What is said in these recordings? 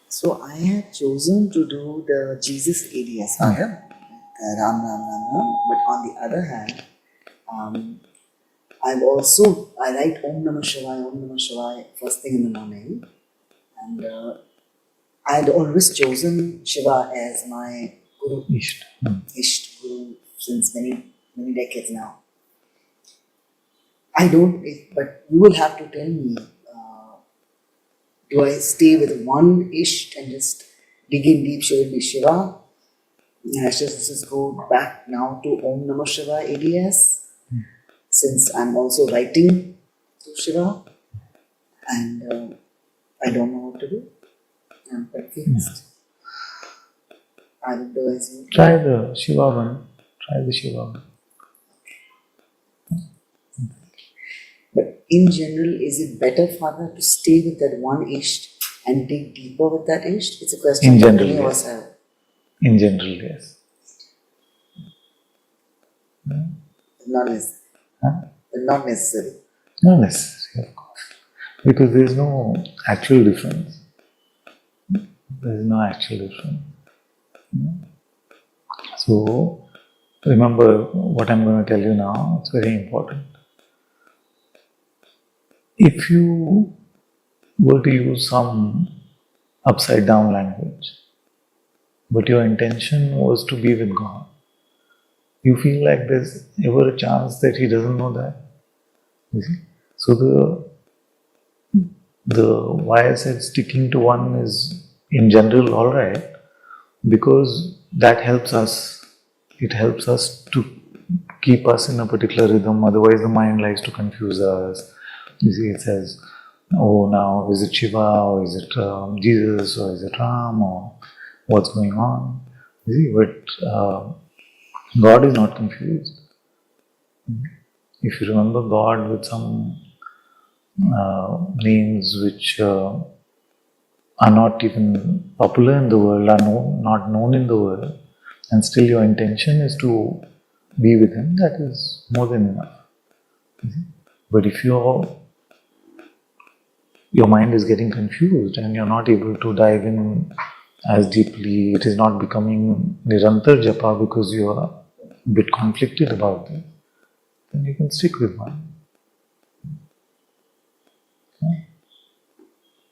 So I had chosen to do the Jesus ADS, Ram Ram Ram Ram. But on the other hand, I write Om Namah Shivaya first thing in the morning, and I had always chosen Shiva as my Guru, Isht Guru, since many decades now. I don't, but you will have to tell me, do I stay with one Isht and just dig in deep, should it be Shiva? And I should just go back now to Om Namah Shiva ADS, since I'm also writing to Shiva, and I don't know what to do. I'm confused. I will do as you try the Shiva one. Try the Shiva one. But in general, is it better, Father, to stay with that one Isht and dig deeper with that Isht? It's a question in that general, many of yes. us have. In general, yes. Not necessary. Not necessary. Not necessary, of course. Because there is no actual difference. There is no actual difference. So, remember what I'm going to tell you now, it's very important. If you were to use some upside down language, but your intention was to be with God, you feel like there's ever a chance that He doesn't know that. You see? So the why I said sticking to one is in general alright, because that helps us. It helps us to keep us in a particular rhythm, otherwise the mind likes to confuse us. You see, it says, oh, now is it Shiva, or is it Jesus, or is it Ram, or what's going on? You see, but God is not confused. If you remember God with some names which are not even popular in the world, are not known in the world, and still your intention is to be with Him, that is more than enough. But if your mind is getting confused and you're not able to dive in as deeply, it is not becoming Nirantar Japa because you are a bit conflicted about this, then you can stick with one.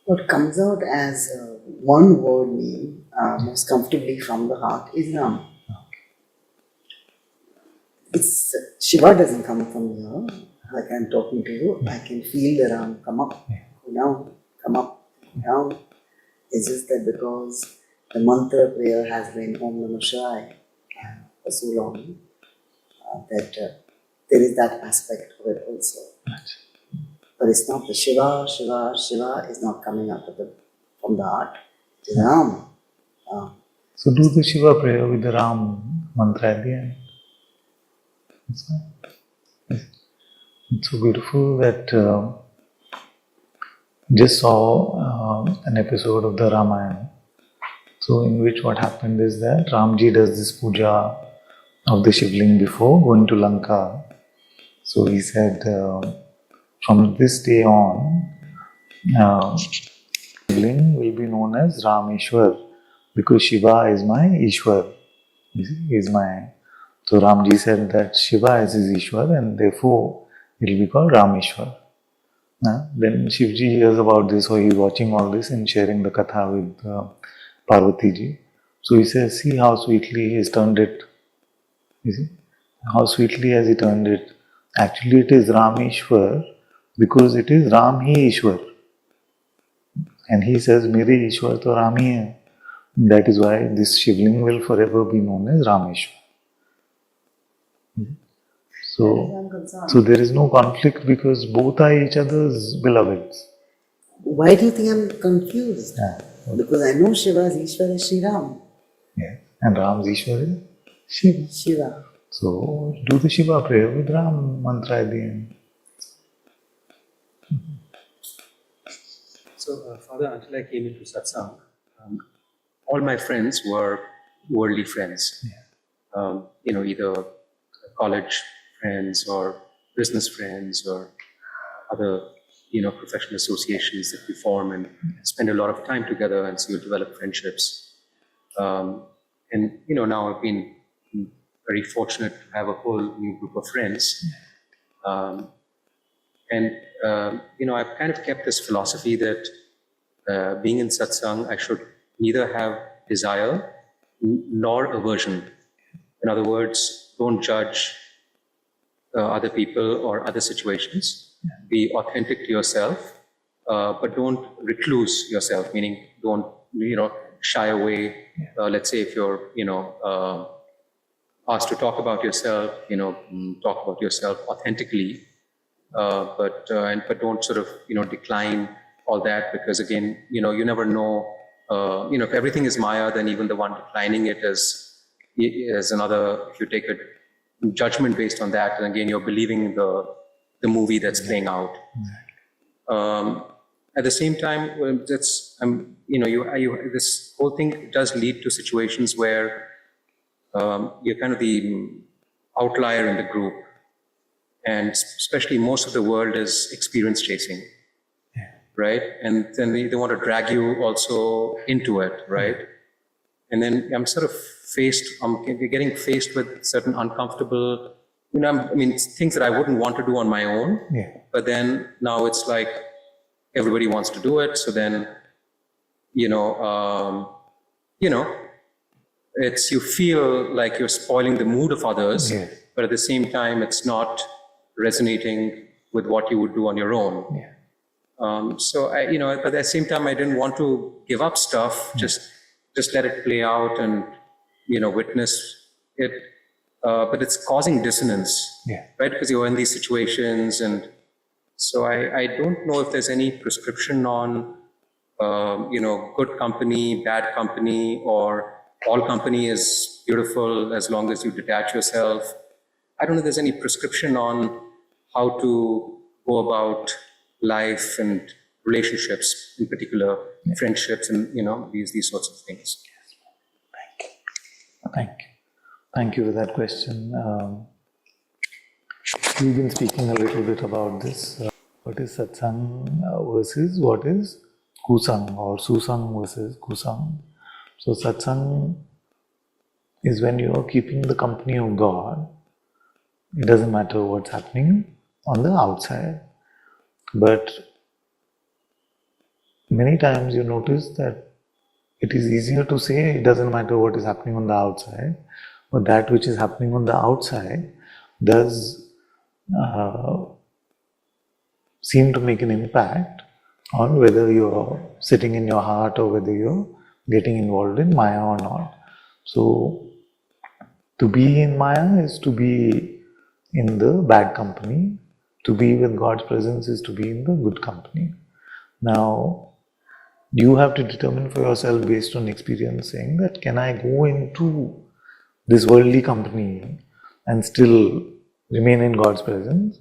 What comes out as one word name most comfortably from the heart is Ram. It's Shiva doesn't come from here. Like I'm talking to you, I can feel the Ram come up, go down, come up, down. It's just that because the mantra prayer has been Om Namah Shivaya for so long, that there is that aspect of it also. But it's not the Shiva is not coming up from the heart. It is Ram. So do the Shiva prayer with the Ram mantra at the end. That's fine. It's so beautiful that just saw an episode of the Ramayana. So in which what happened is that Ramji does this puja of the Shivling before going to Lanka. So he said, from this day on, Shivling will be known as Rameshwar, because Shiva is my Ishwar. You see, he is my. So Ramji said that Shiva is his Ishwar, and therefore it will be called Rameshwar. Then Shivji hears about this, or he's watching all this and sharing the katha with Parvati ji. So he says, see how sweetly he has turned it. You see, how sweetly has he turned it. Actually, it is Rameshwar because it is Ram hi Ishwar. And he says, Mere Ishwar to Ram hi hai. That is why this Shivling will forever be known as Rameshwar. So there is no conflict because both are each other's beloveds. Why do you think I'm confused? Because I know Shiva's Ishwar is Sri Ram. Yeah. And Ram's Ishwar is Shiva. So do the Shiva prayer with Ram mantra at the end. So, Father, until I came into Satsang, all my friends were worldly friends. Yeah. Either college friends or business friends or other professional associations that we form and spend a lot of time together, and so you develop friendships. And now I've been very fortunate to have a whole new group of friends. I've kind of kept this philosophy that being in satsang, I should neither have desire nor aversion. In other words, don't judge other people or other situations. Be authentic to yourself, but don't recluse yourself, meaning don't, shy away. Let's say if you're, asked to talk about yourself, talk about yourself authentically, but don't sort of, decline all that, because again, you never know, if everything is Maya, then even the one declining it is another, if you take a judgment based on that, and again, you're believing the movie that's playing out. At the same time, this whole thing does lead to situations where you're kind of the outlier in the group, and especially most of the world is experience chasing, right? And then they want to drag you also into it, right? And then I'm sort of getting faced with certain uncomfortable, things that I wouldn't want to do on my own. But then now it's like everybody wants to do it. So then, it's, you feel like you're spoiling the mood of others, but at the same time, it's not resonating with what you would do on your own. So but at the same time, I didn't want to give up stuff, just let it play out and, witness it. But it's causing dissonance, right? Because you're in these situations. And so I don't know if there's any prescription on, good company, bad company, or all company is beautiful as long as you detach yourself. I don't know if there's any prescription on how to go about life and relationships, in particular friendships, and these sorts of things. Thank you for that question. We've been speaking a little bit about this. What is satsang versus what is kusang, or susang versus kusang? So satsang is when you are keeping the company of God. It doesn't matter what's happening on the outside. But many times you notice that it is easier to say it doesn't matter what is happening on the outside, but that which is happening on the outside does seem to make an impact on whether you're sitting in your heart or whether you're getting involved in Maya or not. So to be in Maya is to be in the bad company. To be with God's presence is to be in the good company. Now, you have to determine for yourself based on experience, saying that can I go into this worldly company and still remain in God's presence?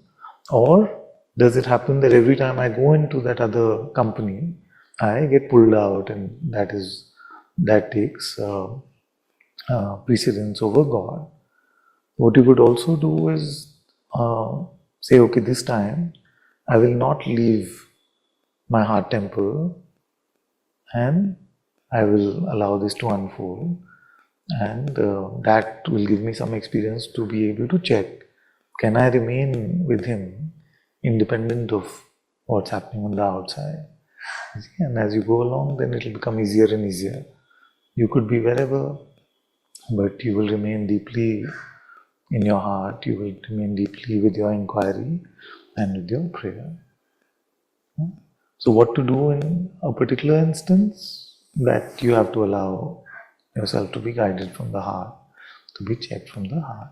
Or does it happen that every time I go into that other company, I get pulled out, and that takes precedence over God? What you could also do is say, okay, this time I will not leave my heart temple, and I will allow this to unfold, and that will give me some experience to be able to check, can I remain with Him independent of what's happening on the outside? And as you go along, then it will become easier and easier. You could be wherever, but you will remain deeply in your heart, you will remain deeply with your inquiry and with your prayer. So what to do in a particular instance? That you have to allow yourself to be guided from the heart, to be checked from the heart.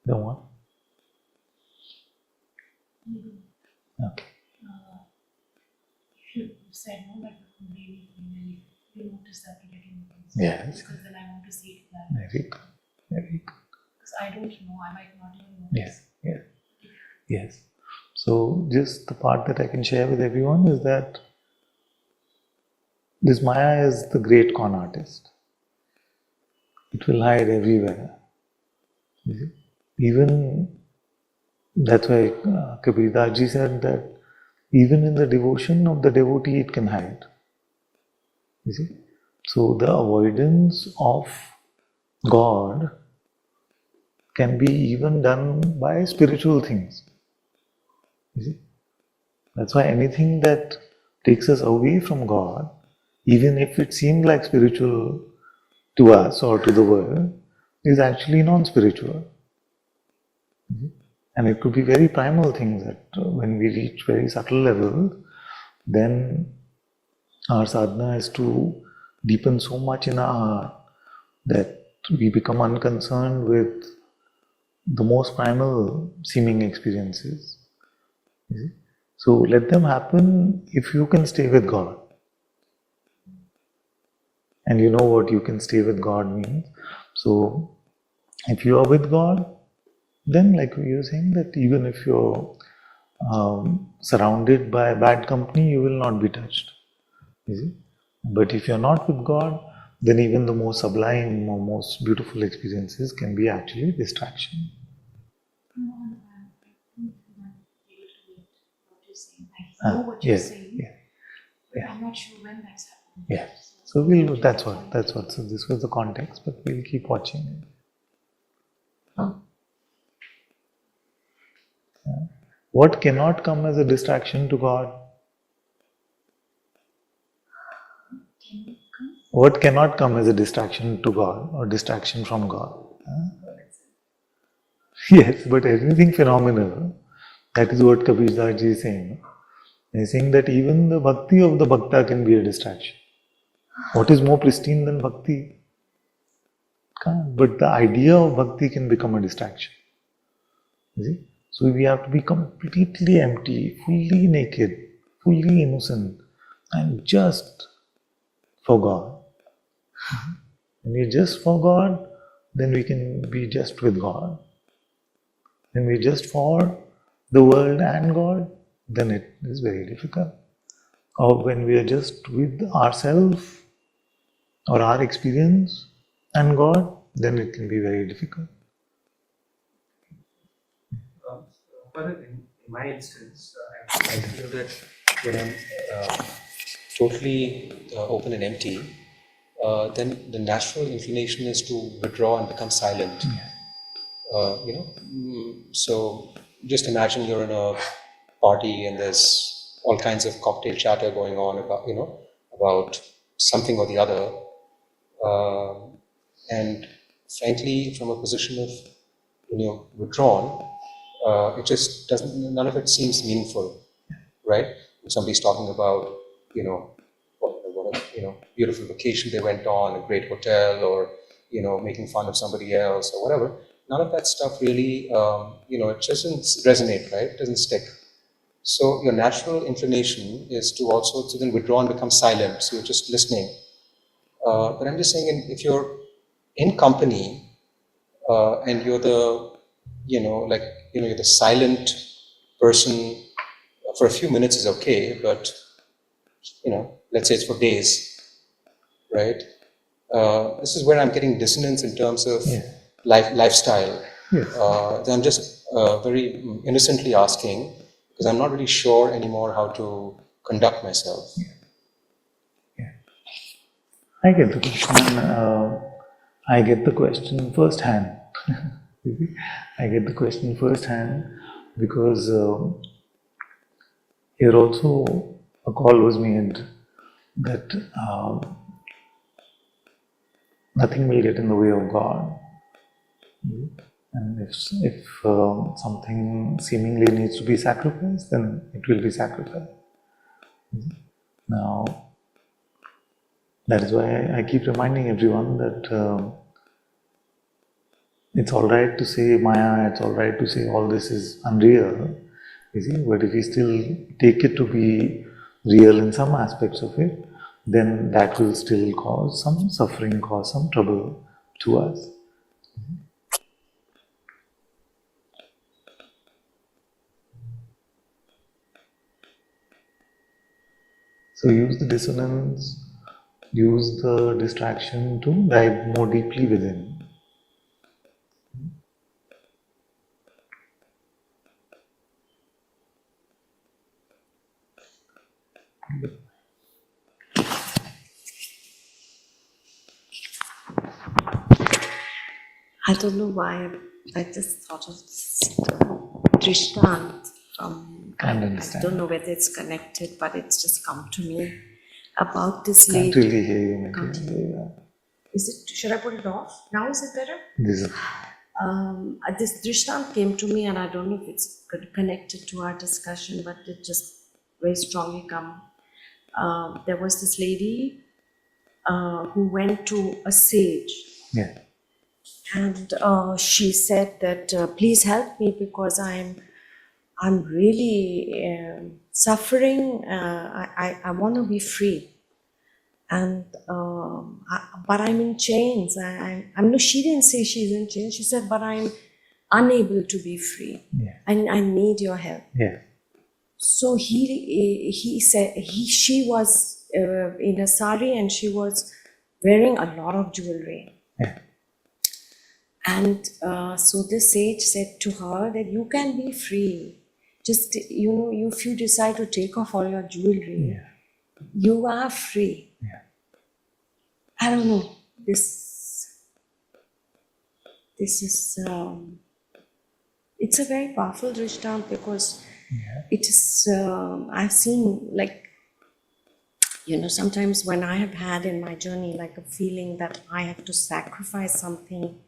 Don't want? Okay. You said no, like maybe you notice that you're getting things. Yes. Because then I want to see it that. Very good. Very good. Because I don't know, I might not even notice. Yes. Yes. Yes. So just the part that I can share with everyone is that this Maya is the great con artist. It will hide everywhere. You see? Even that's why Kabir Das ji said that even in the devotion of the devotee it can hide. You see? So the avoidance of God can be even done by spiritual things. You see? That's why anything that takes us away from God, even if it seemed like spiritual to us or to the world, is actually non-spiritual. And it could be very primal things that when we reach very subtle levels, then our sadhana is to deepen so much in our heart that we become unconcerned with the most primal seeming experiences. You see? So let them happen if you can stay with God. And you know what you can stay with God means. So if you are with God, then like we were saying that even if you're surrounded by bad company, you will not be touched. You see? But if you're not with God, then even the most sublime or most beautiful experiences can be actually distraction. No, I think I'm not able to get what you're saying. I know what you're Yes, saying, yeah, but yeah. I'm not sure when that's happening. yeah. So that's what. So this was the context, but we'll keep watching it. What cannot come as a distraction to God? What cannot come as a distraction to God or distraction from God? Yes, but anything phenomenal, that is what Kabir Das ji is saying. He's saying that even the bhakti of the bhakta can be a distraction. What is more pristine than bhakti? Can't. But the idea of bhakti can become a distraction. You see? So we have to be completely empty, fully naked, fully innocent, and just for God. When we're just for God, then we can be just with God. When we're just for the world and God, then it is very difficult. Or when we are just with ourselves or our experience and God, then it can be very difficult. But in my instance, I feel that when I'm totally open and empty, then the natural inclination is to withdraw and become silent. So just imagine you're in a party and there's all kinds of cocktail chatter going on about something or the other, and frankly, from a position of withdrawn, it just doesn't. None of it seems meaningful, right? If somebody's talking about what a beautiful vacation they went on, a great hotel, or making fun of somebody else or whatever. None of that stuff really, it doesn't resonate, right? It doesn't stick. So your natural inclination is to then withdraw and become silent. So you're just listening. But I'm just saying, if you're in company and you're you're the silent person for a few minutes is okay, but let's say it's for days, right? This is where I'm getting dissonance in terms of lifestyle. I'm just very innocently asking because I'm not really sure anymore how to conduct myself. I get the question. I get the question firsthand. I get the question firsthand because here also a call was made that nothing will get in the way of God. And if something seemingly needs to be sacrificed, then it will be sacrificed. Now, that is why I keep reminding everyone that it's all right to say Maya, it's all right to say all this is unreal, you see, but if we still take it to be real in some aspects of it, then that will still cause some suffering, cause some trouble to us. So use the dissonance, use the distraction to dive more deeply within. I don't know why I just thought of this Drishtant from, Can't I understand. don't know whether it's connected, but it's just come to me about this Can't lady. really hear you, Miki. Continue. Is it, should I put it off? Now is it better? This is This Drishtant came to me, and I don't know if it's connected to our discussion, but it just very strongly come. There was this lady who went to a sage. yeah. And she said that please help me because I'm really suffering. I want to be free, and but I'm in chains. I'm no. She didn't say she's in chains. She said, but I'm unable to be free. Yeah. And I need your help. Yeah. So he said she was in a sari and she was wearing a lot of jewelry. Yeah. And so the sage said to her that you can be free. Just, if you decide to take off all your jewelry, you are free. Yeah. I don't know. This is, it's a very powerful Drishtant because it is, I've seen sometimes when I have had in my journey like a feeling that I have to sacrifice something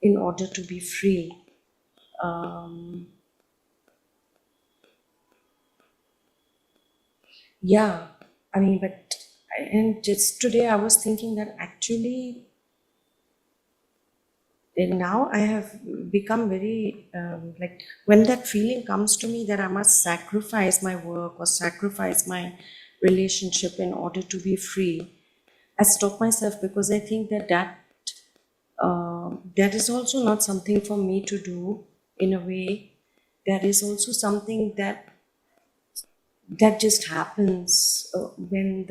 in order to be free. And just today I was thinking that actually now I have become very, when that feeling comes to me that I must sacrifice my work or sacrifice my relationship in order to be free, I stop myself because I think that is also not something for me to do in a way. That is also something that just happens when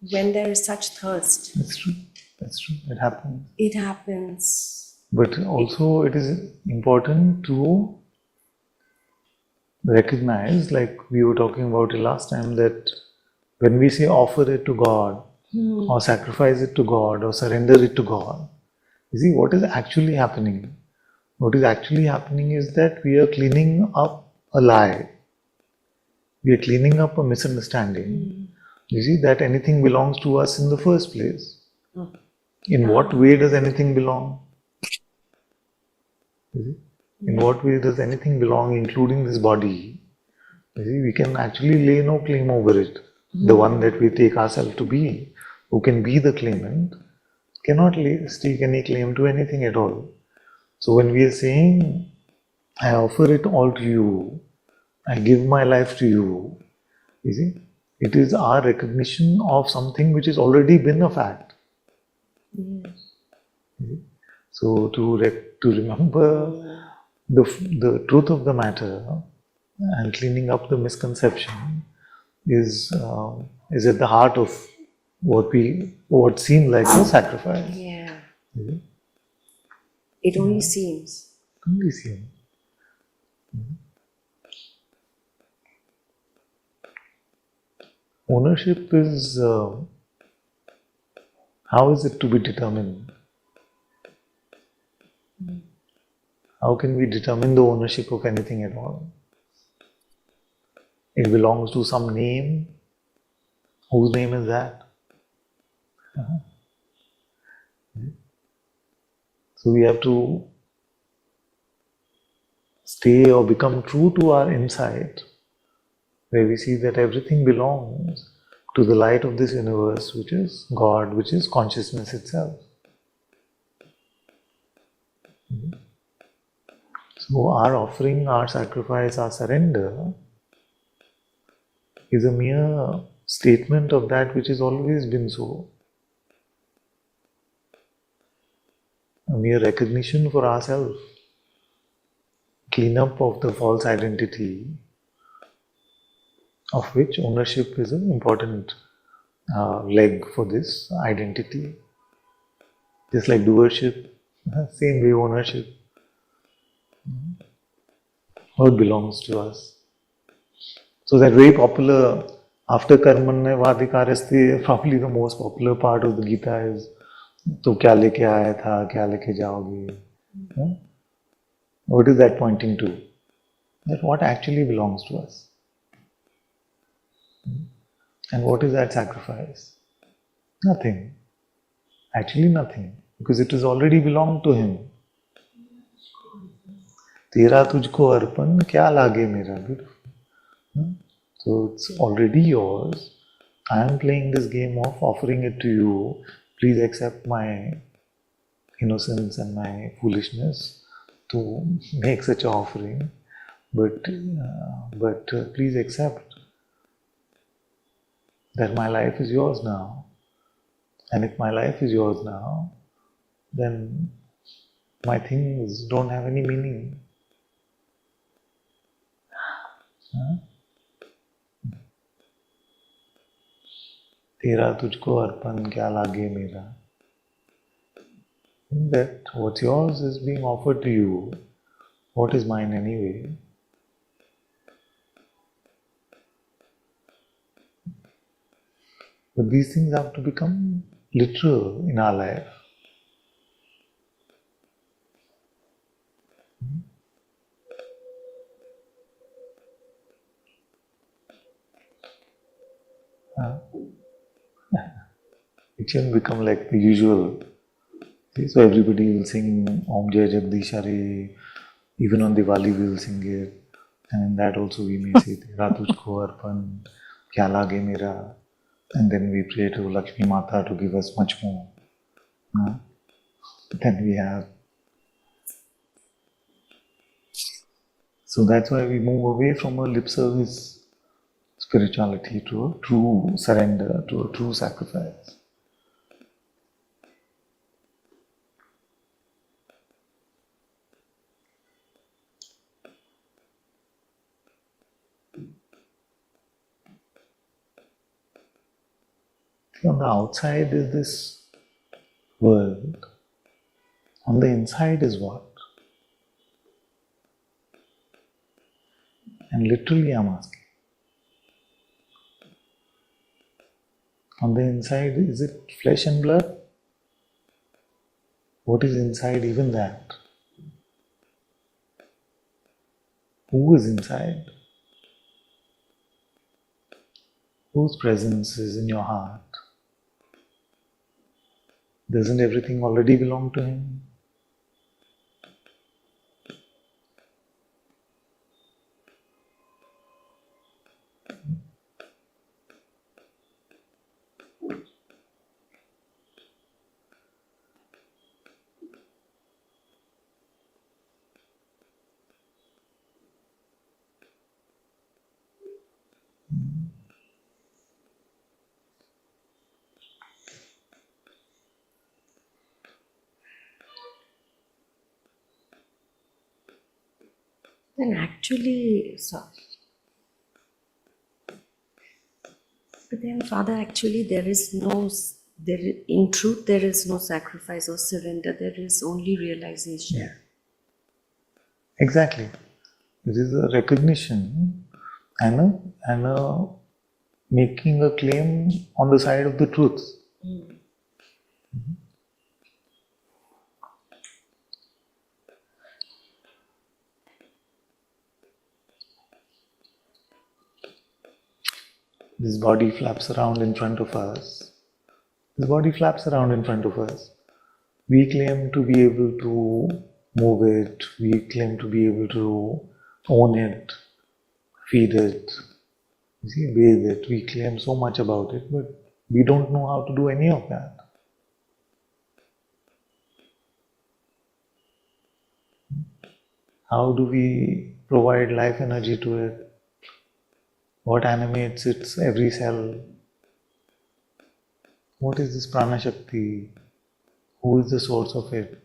there is such thirst. That's true. That's true. It happens. It happens. But also it is important to recognize, like we were talking about it last time, that when we say offer it to God, or sacrifice it to God, or surrender it to God, you see what is actually happening. What is actually happening is that we are cleaning up a lie. We are cleaning up a misunderstanding. You see, that anything belongs to us in the first place. In what way does anything belong? You see? In what way does anything belong, including this body? You see, we can actually lay no claim over it. The one that we take ourselves to be, who can be the claimant, cannot stake any claim to anything at all. So when we are saying, I offer it all to you, I give my life to you, you see, it is our recognition of something which has already been a fact. So to remember the truth of the matter and cleaning up the misconception is at the heart of what seemed like a sacrifice. Yeah. It only seems. Only seems. Ownership is, how is it to be determined? How can we determine the ownership of anything at all? It belongs to some name. Whose name is that? So we have to stay or become true to our insight, where we see that everything belongs to the light of this universe, which is God, which is consciousness itself. So our offering, our sacrifice, our surrender is a mere statement of that which has always been so. A mere recognition for ourselves, clean up of the false identity, of which ownership is an important leg for this identity. Just like doership, same way ownership. What belongs to us. So that very popular, after karmanne vadhikarasti, probably the most popular part of the Gita is, तो क्या लेके आया था, क्या लेके जाओगे? Huh? What is that pointing to? That what actually belongs to us. And what is that sacrifice? Nothing. Actually nothing. Because it has already belonged to him. तेरा तुझको अर्पण क्या लागे मेरा. Beautiful. So it's already yours. I am playing this game of offering it to you. Please accept my innocence and my foolishness to make such an offering. But please accept that my life is yours now. And if my life is yours now, then my things don't have any meaning. तेरा तुझको अर्पण क्या लागे मेरा. That what's yours is being offered to you. What is mine anyway? But these things have to become literal in our life. It shouldn't become like the usual. So everybody will sing Om Jai Jagdish Hare. Even on Diwali we will sing it. And in that also we may say Tera Tujhko Arpan, Kya Lage Mera. And then we pray to Lakshmi Mata to give us much more. Then we have. So that's why we move away from a lip service spirituality to a true surrender, to a true sacrifice. On the outside is this world. On the inside is what? And literally I'm asking. On the inside, is it flesh and blood? What is inside even that? Who is inside? Whose presence is in your heart? Doesn't everything already belong to him? Then actually, but then Father, actually in truth there is no sacrifice or surrender, there is only realization. Yeah. Exactly. It is a recognition and a making a claim on the side of the truth. This body flaps around in front of us. This body flaps around in front of us. We claim to be able to move it. We claim to be able to own it, feed it, bathe it. We claim so much about it, but we don't know how to do any of that. How do we provide life energy to it? What animates its every cell? What is this prana shakti? Who is the source of it?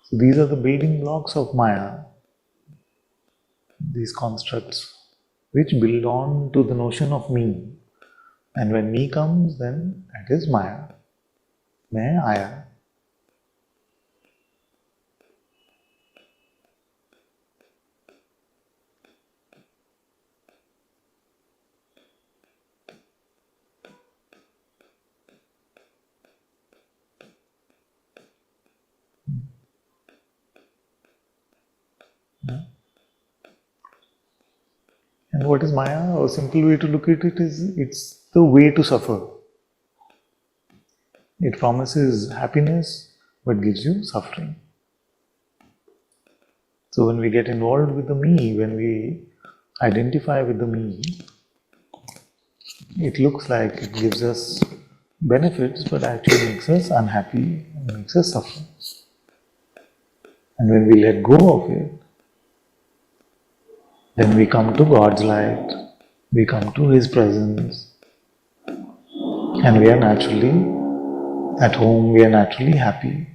So these are the building blocks of Maya, these constructs which build on to the notion of me. And when me comes, then that is Maya. Main आया. And what is Maya? A simple way to look at it is it's the way to suffer. It promises happiness but gives you suffering. So when we get involved with the me, when we identify with the me, it looks like it gives us benefits but actually makes us unhappy and makes us suffer. And when we let go of it, then we come to God's light, we come to His presence, and we are naturally at home, we are naturally happy.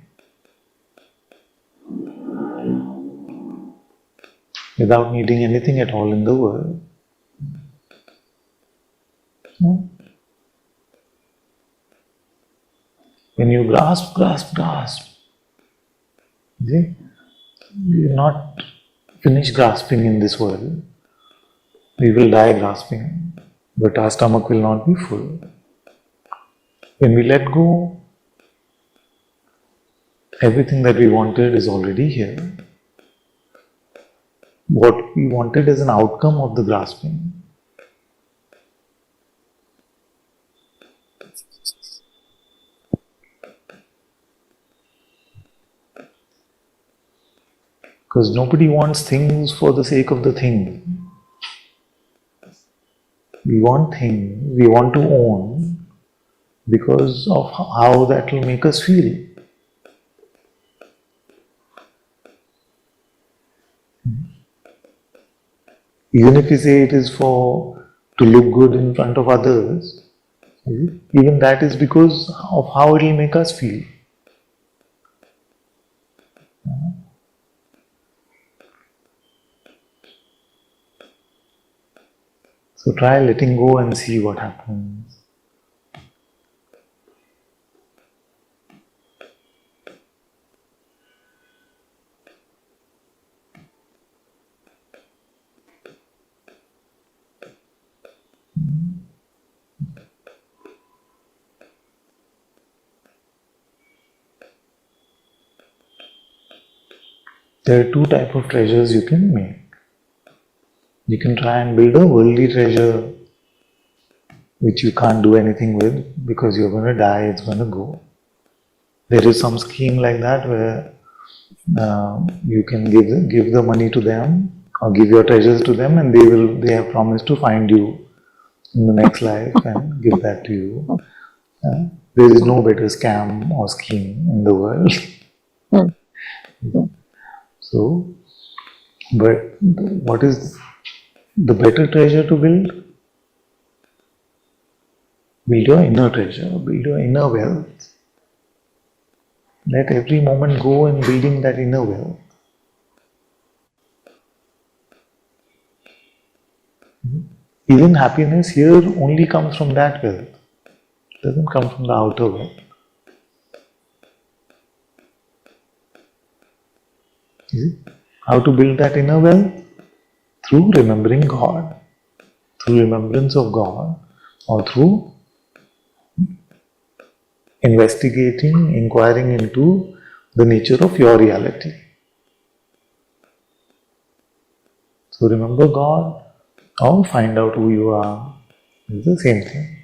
Without needing anything at all in the world. When you grasp, see, you're not finished grasping in this world. We will die grasping, but our stomach will not be full. When we let go, everything that we wanted is already here. What we wanted is an outcome of the grasping. Because nobody wants things for the sake of the thing. We want things, we want to own because of how that will make us feel. Even if we say it is for to look good in front of others, even that is because of how it will make us feel. So try letting go and see what happens. There are two types of treasures you can make. You can try and build a worldly treasure which you can't do anything with because you're going to die, it's going to go. There is some scheme like that where you can give the money to them or give your treasures to them, and they have promised to find you in the next life and give that to you. There is no better scam or scheme in the world. So, but what is the better treasure to build? Build your inner treasure, build your inner wealth. Let every moment go in building that inner wealth. Even happiness here only comes from that wealth. It doesn't come from the outer wealth. How to build that inner wealth? Through remembering God, through remembrance of God, or through investigating, inquiring into the nature of your reality. So remember God or find out who you are. It's the same thing.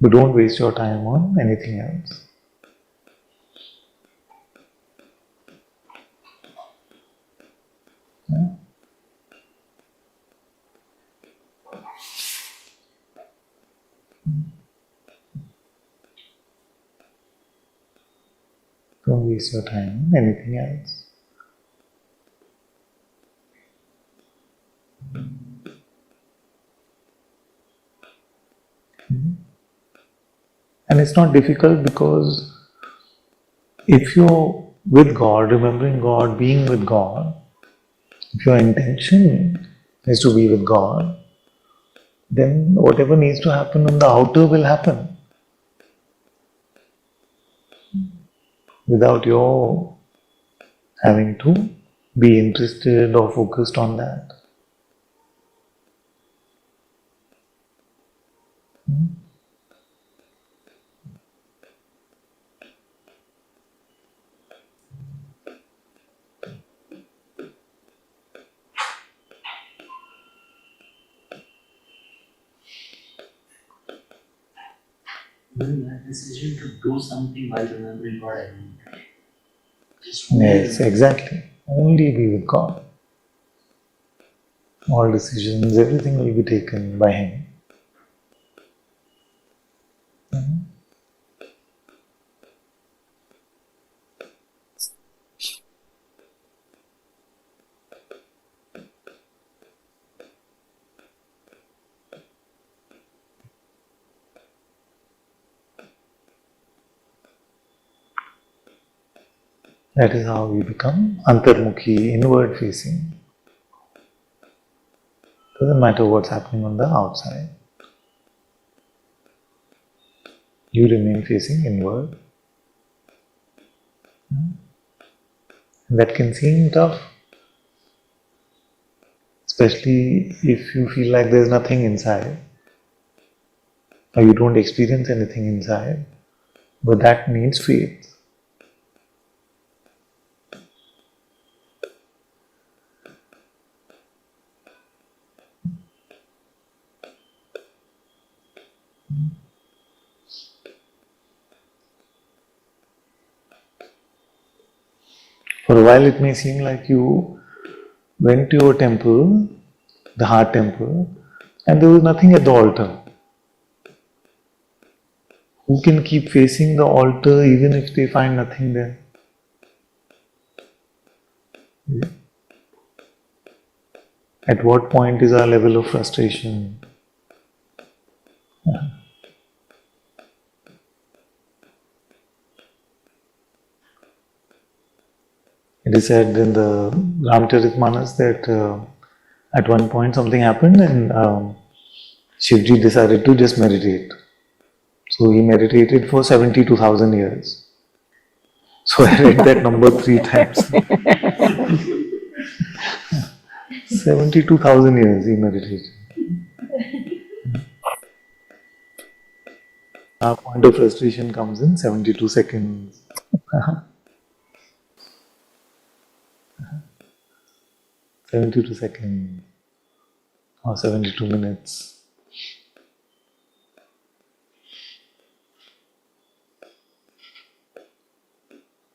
But don't waste your time on anything else. Don't waste your time on anything else. And it's not difficult because if you're with God, remembering God, being with God, if your intention is to be with God, then whatever needs to happen on the outer will happen without your having to be interested or focused on that. Even that decision to do something while remembering God, I mean, just Yes, exactly. Only be with God. All decisions, everything will be taken by Him. That is how we become antarmukhi, inward facing. Doesn't matter what's happening on the outside. You remain facing inward. That can seem tough, especially if you feel like there's nothing inside or you don't experience anything inside. But that needs faith. For a while it may seem like you went to your temple, the heart temple, and there was nothing at the altar. Who can keep facing the altar even if they find nothing there? At what point is our level of frustration? It is said in the Ramcharitmanas that at one point something happened and Shivji decided to just meditate. So he meditated for 72,000 years. So I read that number 3 times. 72,000 years he meditated. Our point of frustration comes in 72 seconds. 72 seconds or 72 minutes.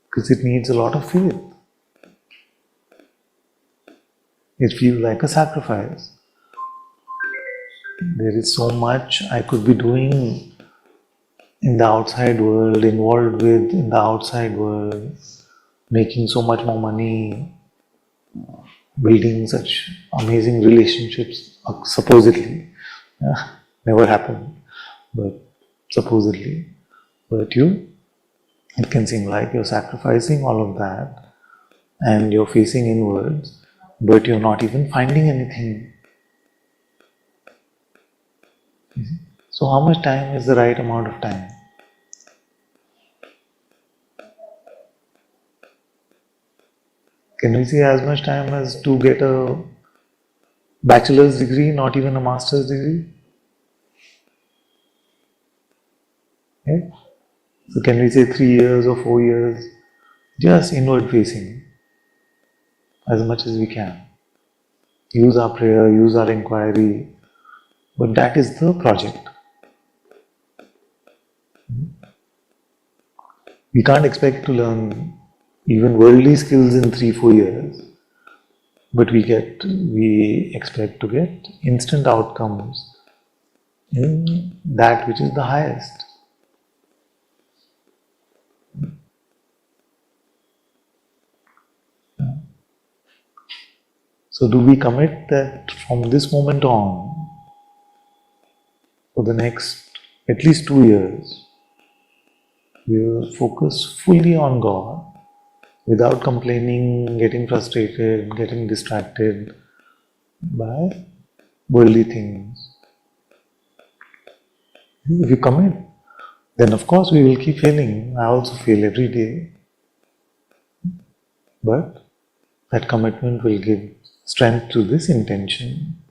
Because it needs a lot of faith. It feels like a sacrifice. There is so much I could be doing in the outside world, involved with in the outside world, making so much more money, building such amazing relationships, supposedly. Never happened, but supposedly. But it can seem like you're sacrificing all of that and you're facing inwards, but you're not even finding anything. So how much time is the right amount of time? Can we say as much time as to get a bachelor's degree, not even a master's degree? Okay? So can we say 3 years or 4 years? Just inward facing as much as we can. Use our prayer, use our inquiry, but that is the project. We can't expect to learn even worldly skills in 3-4 years, but we expect to get instant outcomes in that which is the highest. So do we commit that from this moment on, for the next at least 2 years, We will focus fully on God without complaining, getting frustrated, getting distracted by worldly things. If you commit, then of course we will keep failing. I also fail every day. But that commitment will give strength to this intention.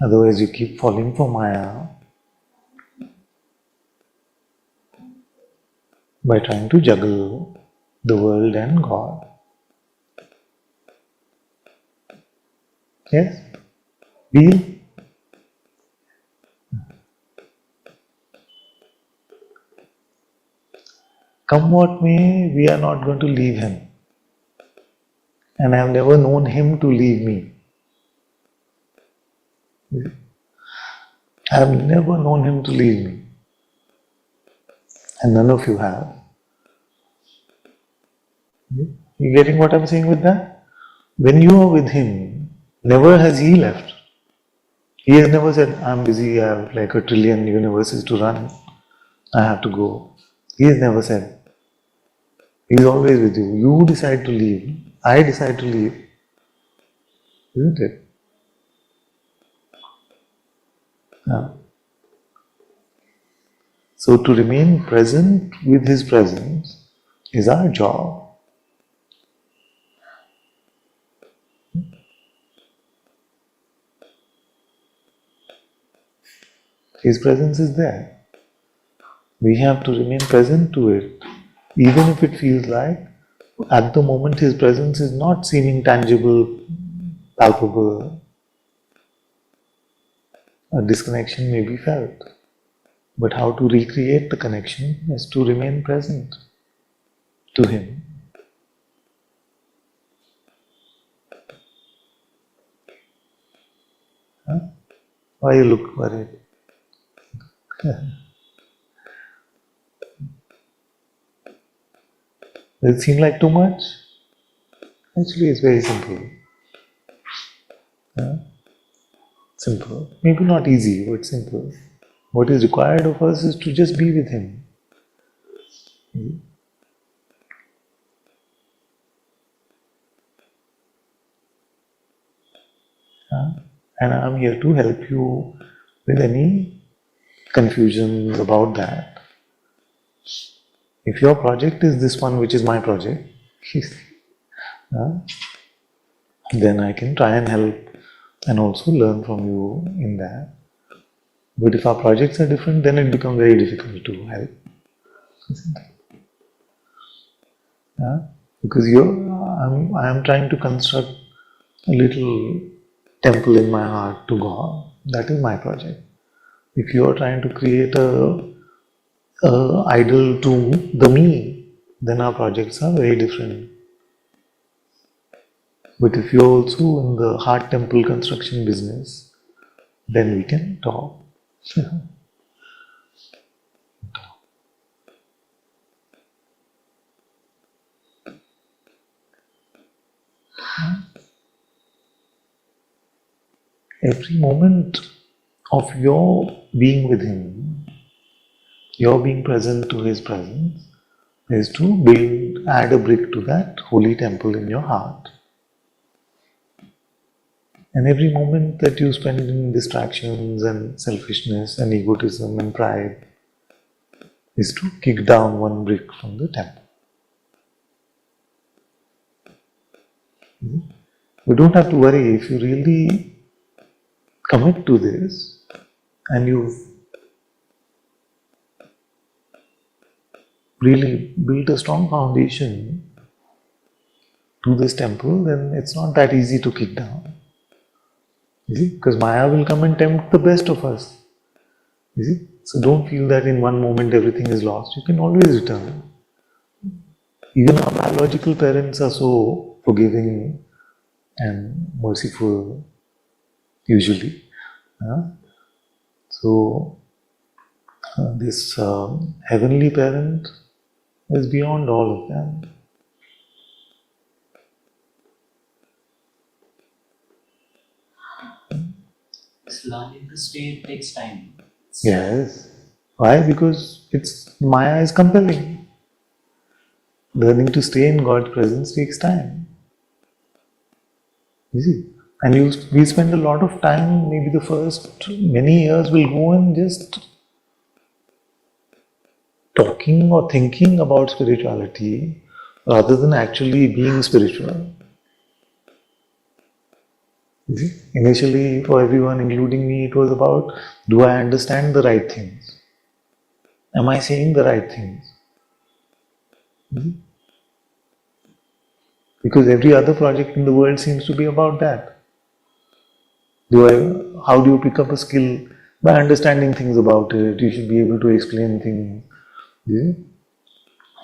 Otherwise you keep falling for Maya by trying to juggle the world and God. Yes? Feel? Come what may, we are not going to leave Him. And I have never known Him to leave me. I have never known Him to leave me. And none of you have. You getting what I'm saying with that? When you are with Him, never has He left. He has never said, I'm busy, I have like a trillion universes to run, I have to go. He has never said. He is always with you. You decide to leave, I decide to leave, isn't it? Yeah. So to remain present with His presence is our job. His presence is there. We have to remain present to it, even if it feels like at the moment His presence is not seeming tangible, palpable. A disconnection may be felt. But how to recreate the connection is to remain present to Him. Huh? Why you look worried? Does it seem like too much? Actually, it's very simple. Huh? Simple. Maybe not easy, but simple. What is required of us is to just be with Him. Huh? And I'm here to help you with any confusions about that. If your project is this one, which is my project, then I can try and help and also learn from you in that. But if our projects are different, then it becomes very difficult to help. Isn't it? Because I am trying to construct a little temple in my heart to God. That is my project. If you are trying to create a idol to the me, then our projects are very different. But if you're also in the heart temple construction business, then we can talk. Every moment of your being with Him, your being present to His presence, is to add a brick to that holy temple in your heart. And every moment that you spend in distractions and selfishness and egotism and pride is to kick down one brick from the temple. You don't have to worry if you really commit to this and you've really built a strong foundation to this temple, then it's not that easy to kick down. You see? Because Maya will come and tempt the best of us. You see? So don't feel that in one moment everything is lost. You can always return. Even our biological parents are so forgiving and merciful, usually. So this heavenly parent is beyond all of them. This learning to stay takes time. Yes. Why? Because Maya is compelling. Learning to stay in God's presence takes time. You see? And we spend a lot of time, maybe the first many years will go in just talking or thinking about spirituality rather than actually being spiritual. You see? Initially, for everyone, including me, it was about, do I understand the right things? Am I saying the right things? You see? Because every other project in the world seems to be about that. How do you pick up a skill? By understanding things about it. You should be able to explain things. Yeah?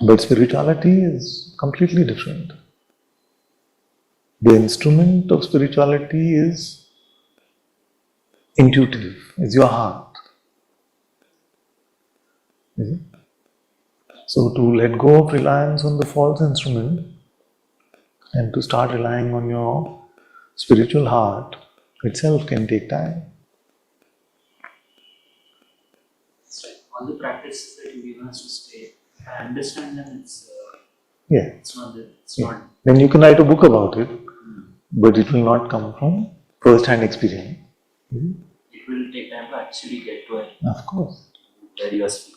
But spirituality is completely different. The instrument of spirituality is intuitive, is your heart. Yeah? So to let go of reliance on the false instrument and to start relying on your spiritual heart itself can take time. That's right. All the practices that you given us to stay, if I understand them, Yeah. it's Yeah. not. Then you can write a book about it, but it will not come from first-hand experience. It will take time to actually get to it Of course. where you are speaking.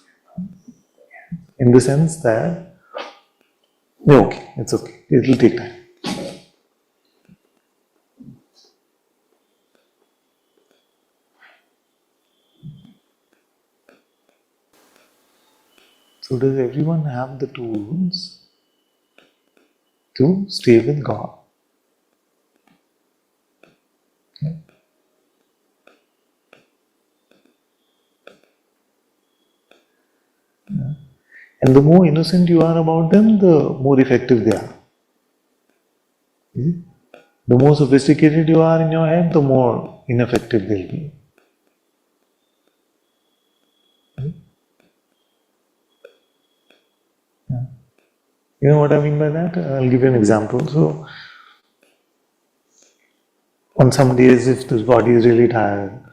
In the sense that, yeah, okay, it's okay. It will take time. So does everyone have the tools to stay with God? Okay. Yeah. And the more innocent you are about them, the more effective they are. See? The more sophisticated you are in your head, the more ineffective they'll be. Yeah. You know what I mean by that? I'll give you an example. So, on some days, if this body is really tired,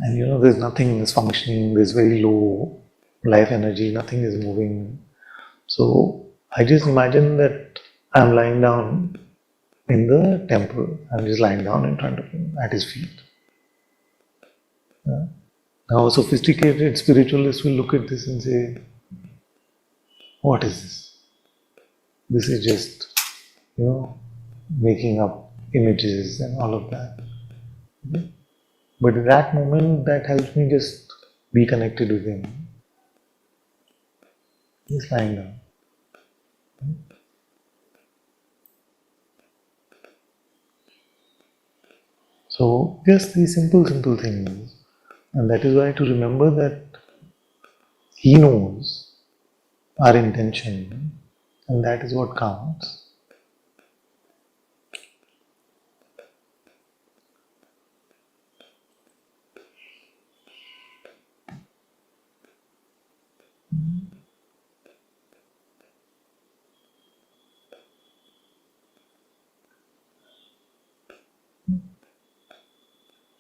and there's nothing is functioning, there's very low life energy, nothing is moving. So I just imagine that I'm lying down in the temple. I'm just lying down in front of him at his feet. Yeah. Now a sophisticated spiritualist will look at this and say, what is this? This is just, making up images and all of that. Okay? But in that moment, that helps me just be connected with him. He's lying down. So just these simple things. And that is why to remember that He knows our intention and that is what counts.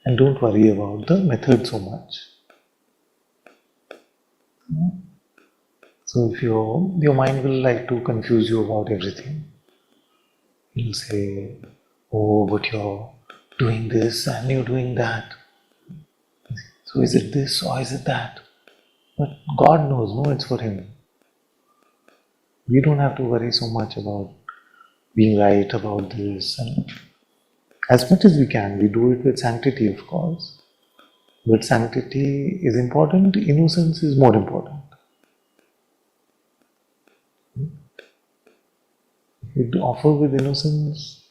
And don't worry about the method so much. So if your mind will like to confuse you about everything. You'll say, oh, but you're doing this and you're doing that. So is it this or is it that? But God knows, no, it's for Him. We don't have to worry so much about being right about this. And as much as we can, we do it with sanctity, of course. But sanctity is important, innocence is more important. If you offer with innocence,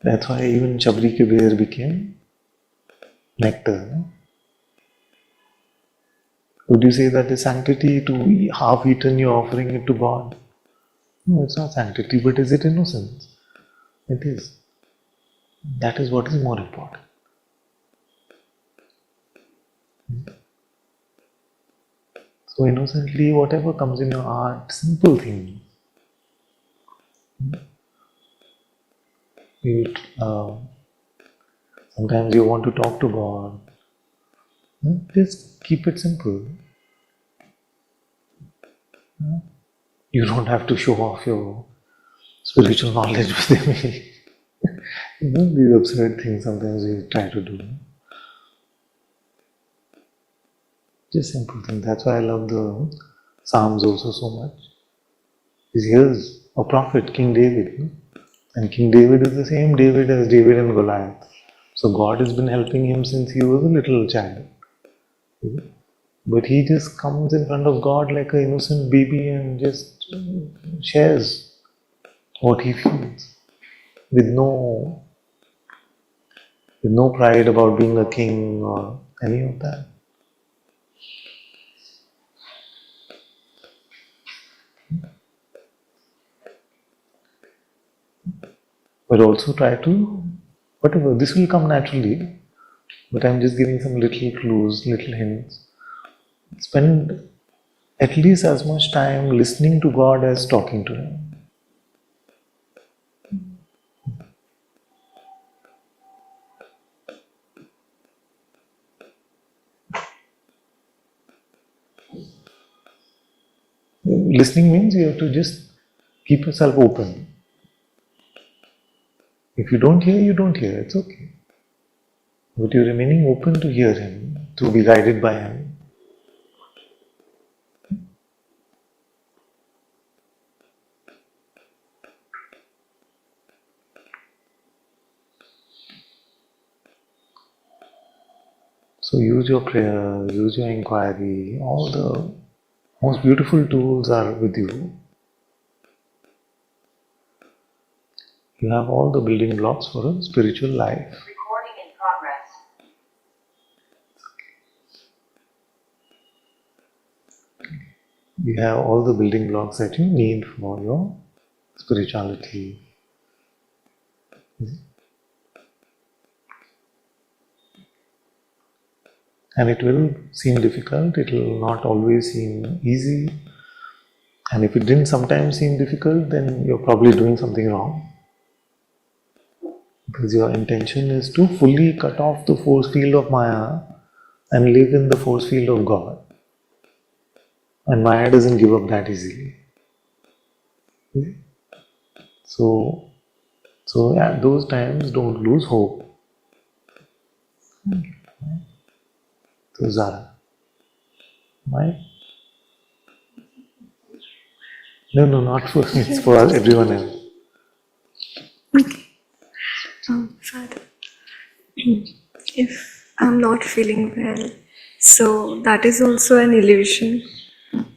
that's why even Chabri ke beer became nectar. No? Would you say that is sanctity to half eaten you're offering it to God? No, it's not sanctity, but is it innocence? It is. That is what is more important. So innocently, whatever comes in your heart, simple things. You Sometimes you want to talk to God. Just keep it simple. You don't have to show off your spiritual knowledge with me. These absurd things sometimes we try to do. Just simple things. That's why I love the Psalms also so much. Here's a prophet, King David. And King David is the same David as David and Goliath. So God has been helping him since he was a little child. But he just comes in front of God like an innocent baby and just shares what he feels with no pride about being a king or any of that. But also try to, whatever, this will come naturally, but I'm just giving some little clues, little hints. Spend at least as much time listening to God as talking to Him. Listening means you have to just keep yourself open. If you don't hear, you don't hear, it's okay. But you're remaining open to hear Him, to be guided by Him. So use your prayer, use your inquiry, all the most beautiful tools are with you. You have all the building blocks for a spiritual life. Recording in progress. You have all the building blocks that you need for your spirituality. And it will seem difficult, it will not always seem easy. And if it didn't sometimes seem difficult, then you're probably doing something wrong. Because your intention is to fully cut off the force field of Maya and live in the force field of God. And Maya doesn't give up that easily. So at those times, don't lose hope. So Zara, why? No, not for it's for everyone else. Okay. Father, if I'm not feeling well, so that is also an illusion.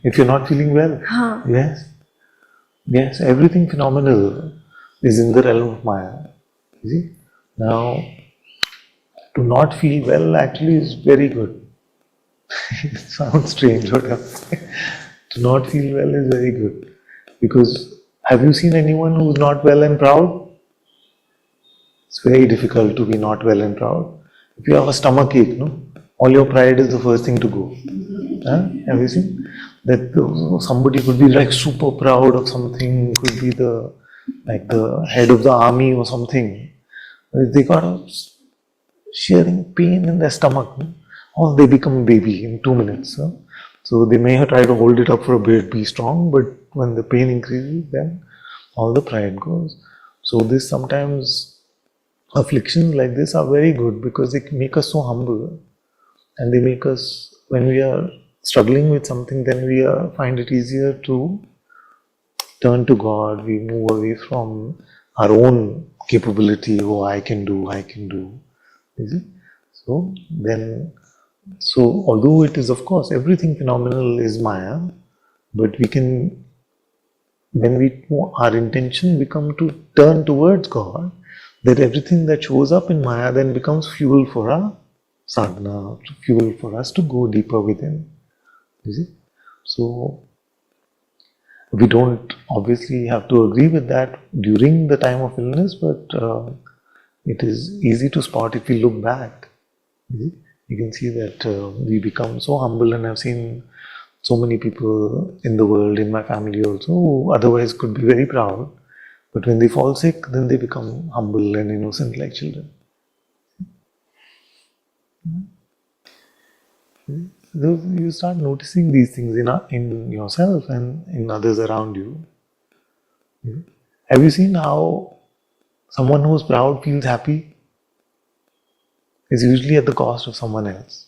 If you're not feeling well, yes, everything phenomenal is in the realm of Maya. You see? Now, to not feel well actually is very good. It sounds strange, what I'm saying. To not feel well is very good. Because have you seen anyone who's not well and proud? It's very difficult to be not well and proud. If you have a stomach ache, no, all your pride is the first thing to go. Have you seen? That somebody could be like super proud of something, could be the head of the army or something. They got a shearing pain in their stomach, no? Or they become a baby in 2 minutes. So they may have tried to hold it up for a bit, be strong, but when the pain increases, then all the pride goes. So this sometimes afflictions like this are very good because they make us so humble, and they make us, when we are struggling with something, then we find it easier to turn to God. We move away from our own capability. Oh, I can do. Is it? So although it is, of course, everything phenomenal is Maya, but we can, when our intention become to turn towards God, that everything that shows up in Maya then becomes fuel for our sadhana, fuel for us to go deeper within. You see? So we don't obviously have to agree with that during the time of illness, but it is easy to spot if we look back. You can see that we become so humble, and I've seen so many people in the world, in my family also, who otherwise could be very proud, but when they fall sick, then they become humble and innocent like children. So you start noticing these things in yourself and in others around you. Have you seen how someone who's proud feels happy? It's usually at the cost of someone else.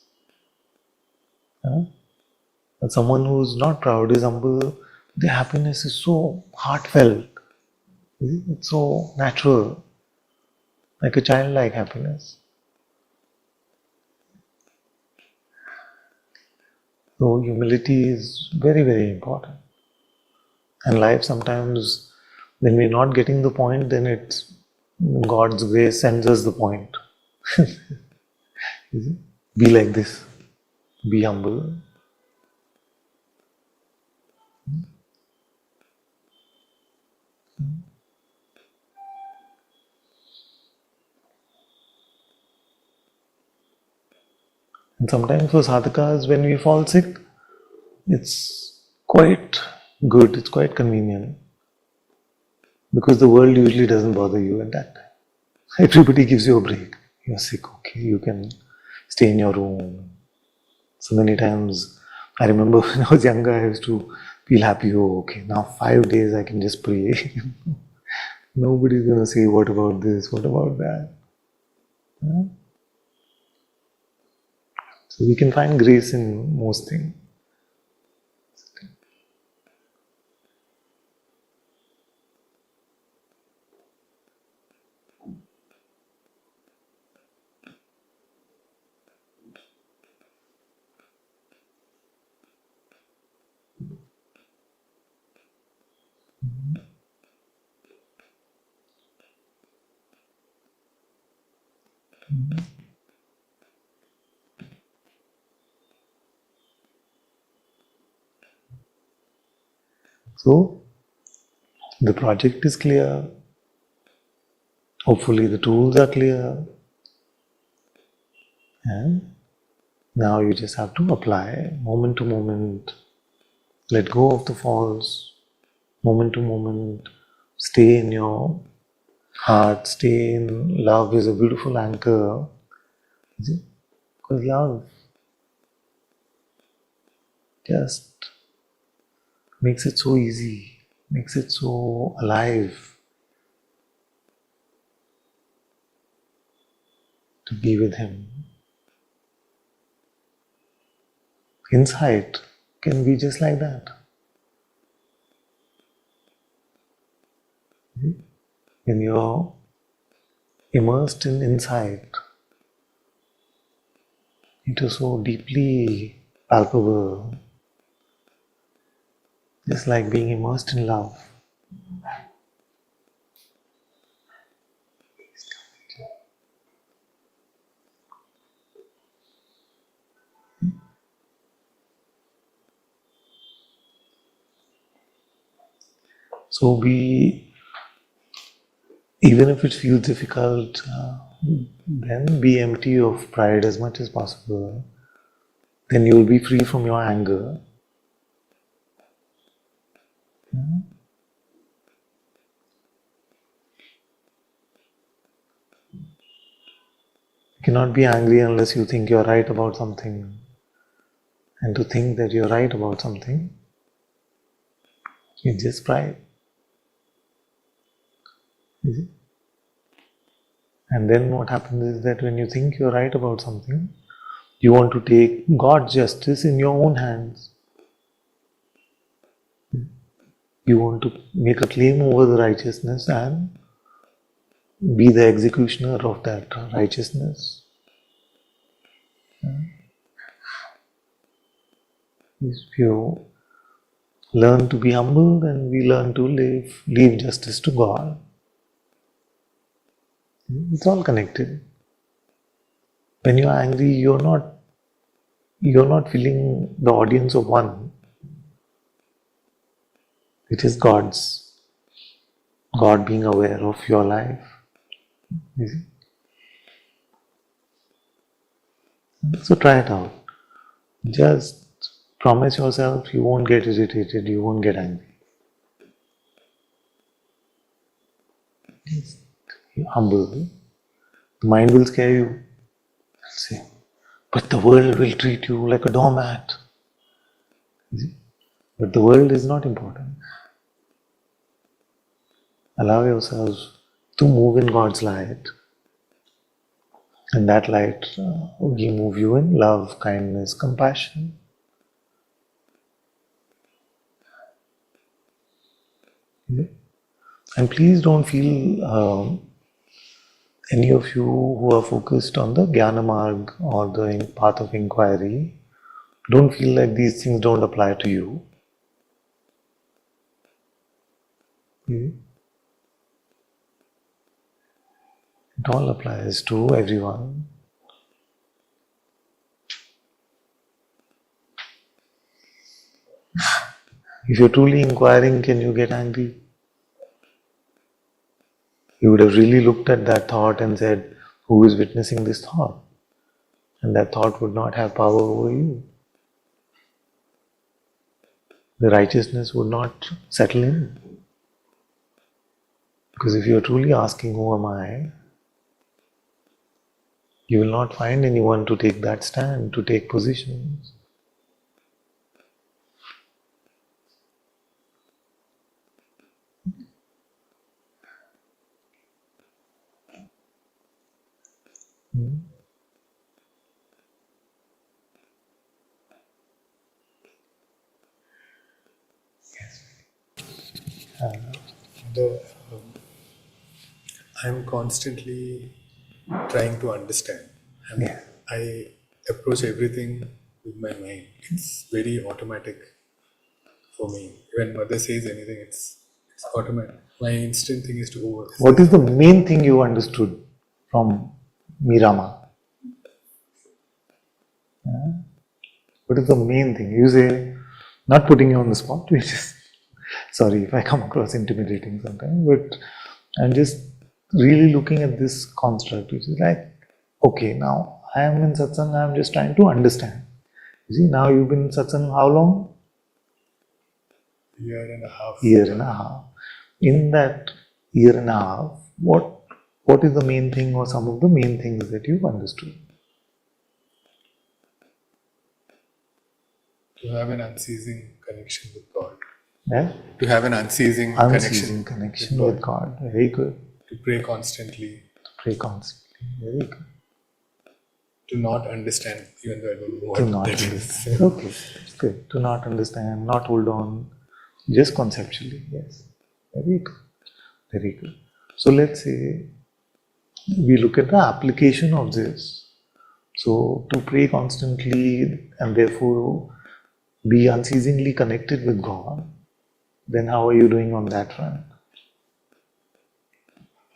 And someone who's not proud is humble. Their happiness is so heartfelt. It's so natural, like a childlike happiness. So humility is very, very important. And life sometimes, when we're not getting the point, then it's God's grace sends us the point. Be like this. Be humble. And sometimes for sadhakas, when we fall sick, it's quite good, it's quite convenient. Because the world usually doesn't bother you at that time. Everybody gives you a break. You're sick, okay, you can stay in your room. So many times, I remember when I was younger, I used to feel happy, oh, okay, now 5 days I can just pray. Nobody's going to say, what about this, what about that? So we can find grace in most things. So, the project is clear. Hopefully the tools are clear. And now you just have to apply moment to moment. Let go of the false. Moment to moment. Stay in your heart. Stay in love is a beautiful anchor. Because love just makes it so easy. Makes it so alive to be with Him. Insight can be just like that. When you're immersed in insight, it is so deeply palpable, just like being immersed in love. So even if it feels difficult, then be empty of pride as much as possible. Then you will be free from your anger. You cannot be angry unless you think you're right about something. And to think that you're right about something is just pride. Is it? And then what happens is that when you think you're right about something, you want to take God's justice in your own hands. You want to make a claim over the righteousness and be the executioner of that righteousness. If you learn to be humble, then we learn to leave justice to God. It's all connected. When you are angry, you're not feeling the audience of one. It is God being aware of your life. You see? So try it out. Just promise yourself you won't get irritated, you won't get angry. Just be humble. The mind will scare you. See. But the world will treat you like a doormat. You see? But the world is not important. Allow yourselves to move in God's light. And that light will move you in love, kindness, compassion. Yeah. And please don't feel, any of you who are focused on the Jnana Marg or the path of inquiry, don't feel like these things don't apply to you. Yeah. It all applies to everyone. If you're truly inquiring, can you get angry? You would have really looked at that thought and said, who is witnessing this thought? And that thought would not have power over you. The righteousness would not settle in. Because if you're truly asking, who am I? You will not find anyone to take that stand, to take positions. I'm constantly trying to understand. Yeah. I approach everything with my mind. It's very automatic for me. When mother says anything, it's automatic. My instant thing is to go. What is the main thing you understood from Mirama? What is the main thing? You say, not putting you on the spot, which is, sorry if I come across intimidating sometimes, but I'm just really looking at this construct, which is like, okay, now I am in satsang, I'm just trying to understand. You see, now you've been in satsang how long? Year and a half. Year and a half. In that year and a half, what is the main thing or some of the main things that you've understood? To have an unceasing connection with God. Yeah? To have an unceasing connection with God. Very good. To pray constantly. Pray constantly. Very good. To not understand, even though I don't know To what not that understand. is. Okay, that's good. To not understand, not hold on, just conceptually. Yes. Very good. Very good. So let's say we look at the application of this. So to pray constantly and therefore be unceasingly connected with God, then how are you doing on that front?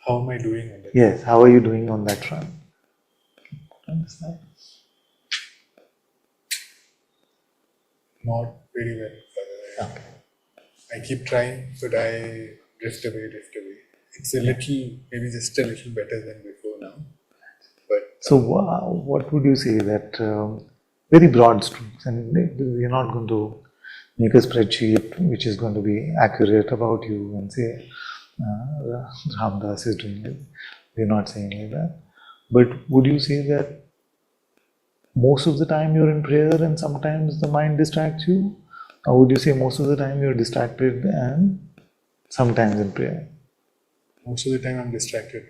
How am I doing on that? Yes, how are you doing on that front? Understand? Not very well, Father. Okay. I keep trying, but I drift away. It's a little, maybe just a little better than before now. But So what would you say that, very broad strokes, and we're not going to make a spreadsheet which is going to be accurate about you and say, Ramdas is doing it. We're not saying like that. But would you say that most of the time you're in prayer and sometimes the mind distracts you? Or would you say most of the time you're distracted and sometimes in prayer? most of the time I'm distracted.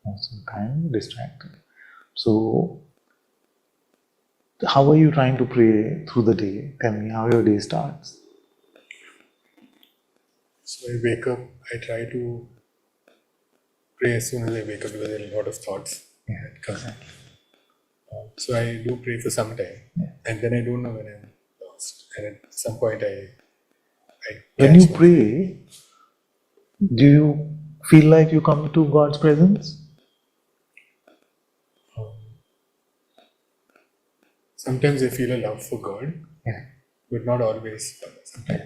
Most of the time you're distracted. So, how are you trying to pray through the day? Tell me how your day starts. So I wake up, I try to pray as soon as I wake up because there are a lot of thoughts that come. Exactly. So I do pray for some time, and then I don't know when I'm lost. And at some point, I When you catch pray, do you feel like you come to God's presence? Sometimes I feel a love for God, Yeah. but not always. Sometimes.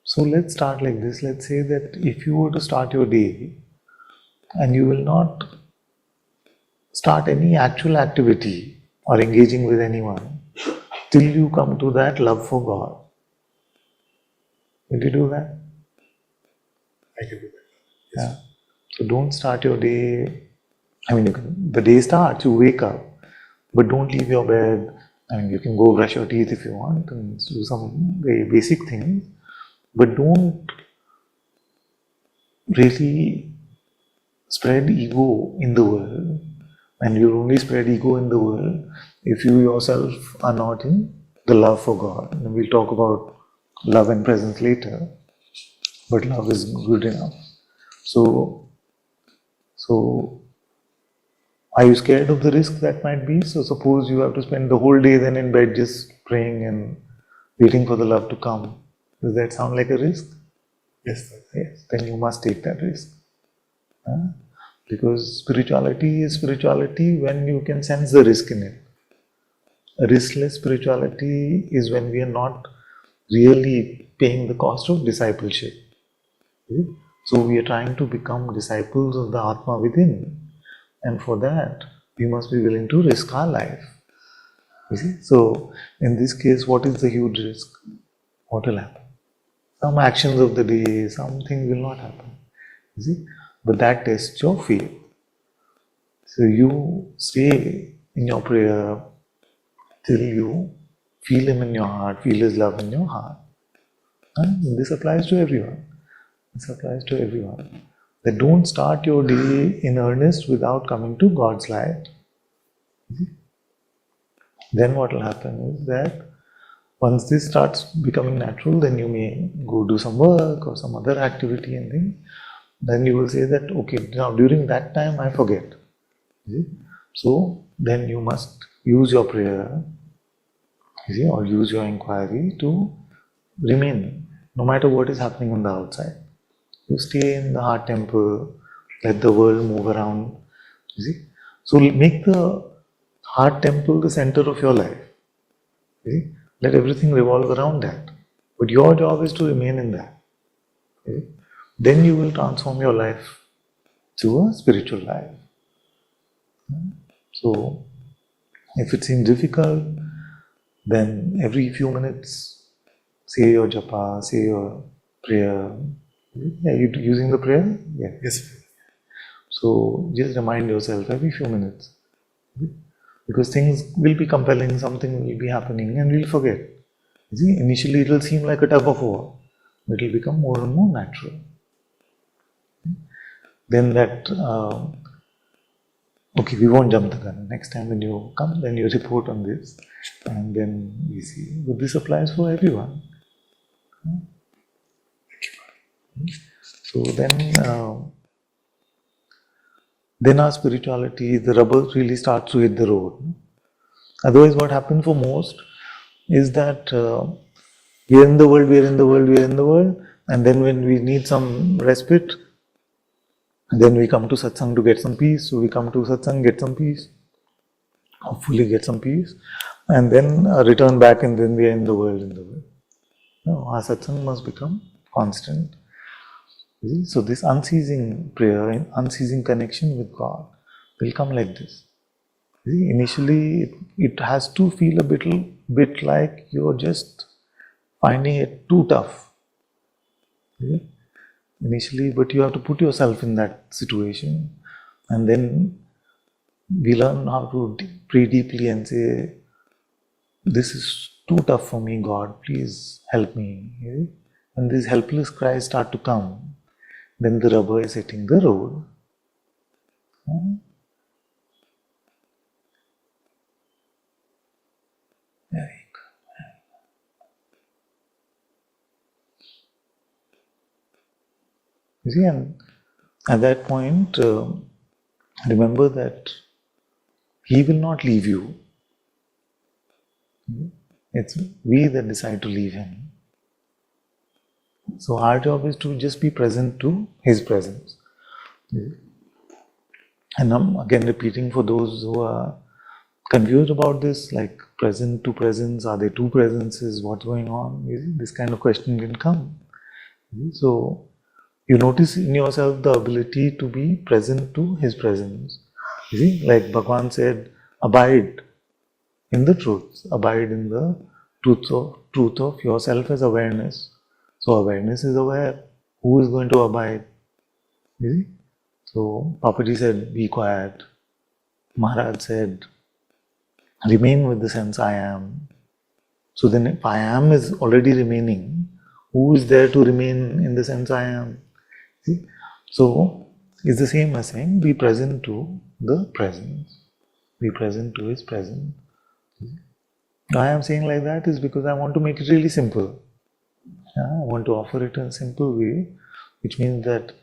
So let's start like this. Let's say that if you were to start your day and you will not start any actual activity or engaging with anyone, till you come to that love for God. Will you do that? I can do that. Yeah. So don't start your day. I mean, the day starts, you wake up, but don't leave your bed. I mean, you can go brush your teeth if you want and do some very basic things, but don't really spread ego in the world. And you'll only spread ego in the world if you yourself are not in the love for God. And we'll talk about love and presence later, but love is good enough. So are you scared of the risk that might be? So suppose you have to spend the whole day then in bed just praying and waiting for the love to come. Does that sound like a risk? Yes, sir. Yes, then you must take that risk. Because spirituality is spirituality when you can sense the risk in it. A riskless spirituality is when we are not really paying the cost of discipleship. So we are trying to become disciples of the Atma within. And for that, we must be willing to risk our life. You see? So in this case, what is the huge risk? What will happen? Some actions of the day, something will not happen. You see? But that tests your faith. So you stay in your prayer till you feel Him in your heart, feel His love in your heart. And this applies to everyone. This applies to everyone. That don't start your day in earnest without coming to God's light. Then what will happen is that once this starts becoming natural, then you may go do some work or some other activity and things. Then you will say that, okay, now during that time I forget. So then you must use your prayer, or use your inquiry to remain, no matter what is happening on the outside. You stay in the heart temple, let the world move around. You see? So make the heart temple the center of your life. You see? Let everything revolve around that. But your job is to remain in that. You see? Then you will transform your life to a spiritual life. So if it seems difficult, then every few minutes say your japa, say your prayer. Are you using the prayer? Yeah. Yes. So just remind yourself every few minutes. Because things will be compelling, something will be happening and we'll forget. You see, initially it will seem like a tug of war, but it will become more and more natural. Then that, okay, we won't jump the gun. Next time when you come, then you report on this and then we see. But this applies for everyone. So then our spirituality, the rubber really starts to hit the road. Otherwise, what happens for most is that we are in the world, and then when we need some respite, then we come to Satsang to get some peace. So we come to Satsang, get some peace, hopefully get some peace, and then return back, and then we are in the world. No, our Satsang must become constant. So this unceasing prayer and unceasing connection with God will come like this. Initially, it has to feel a bit like you're just finding it too tough. Initially, but you have to put yourself in that situation, and then we learn how to pray deeply and say, "This is too tough for me, God. Please help me." And these helpless cries start to come. Then the rubber is hitting the road. Very good. You see, and at that point, remember that He will not leave you. It's we that decide to leave Him. So our job is to just be present to His presence. And I'm again repeating for those who are confused about this, like present to presence, are there two presences, what's going on? This kind of question can come. So you notice in yourself the ability to be present to His presence. You see, like Bhagavan said, abide in the truth, abide in the truth of yourself as awareness. So awareness is aware. Who is going to abide? You see? So Papaji said, be quiet. Maharaj said, remain with the sense I am. So then if I am is already remaining, who is there to remain in the sense I am? See? So it's the same as saying, be present to the presence. Be present to his presence. Why I am saying like that is because I want to make it really simple. I want to offer it in a simple way, which means that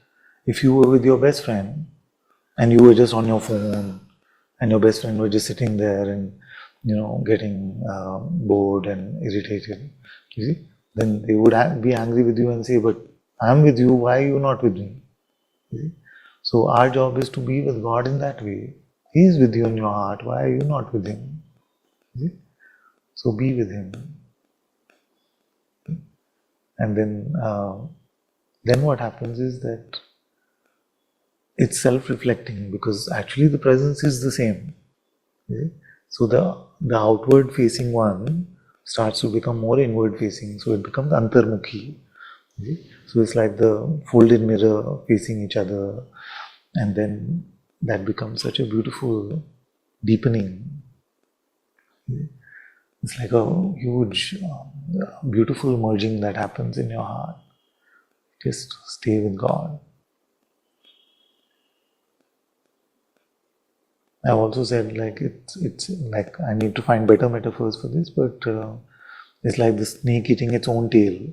if you were with your best friend and you were just on your phone and your best friend was just sitting there and getting bored and irritated, you see, then they would be angry with you and say, but I'm with you, why are you not with me? You see? So our job is to be with God in that way. He is with you in your heart, why are you not with him? You see? So be with him. And then what happens is that it's self-reflecting, because actually the presence is the same. Okay? So the outward facing one starts to become more inward facing, so it becomes antarmukhi. Okay? So it's like the folded mirror facing each other, and then that becomes such a beautiful deepening. Okay? It's like a huge, beautiful merging that happens in your heart. Just stay with God. I've also said like it's like I need to find better metaphors for this, but it's like the snake eating its own tail.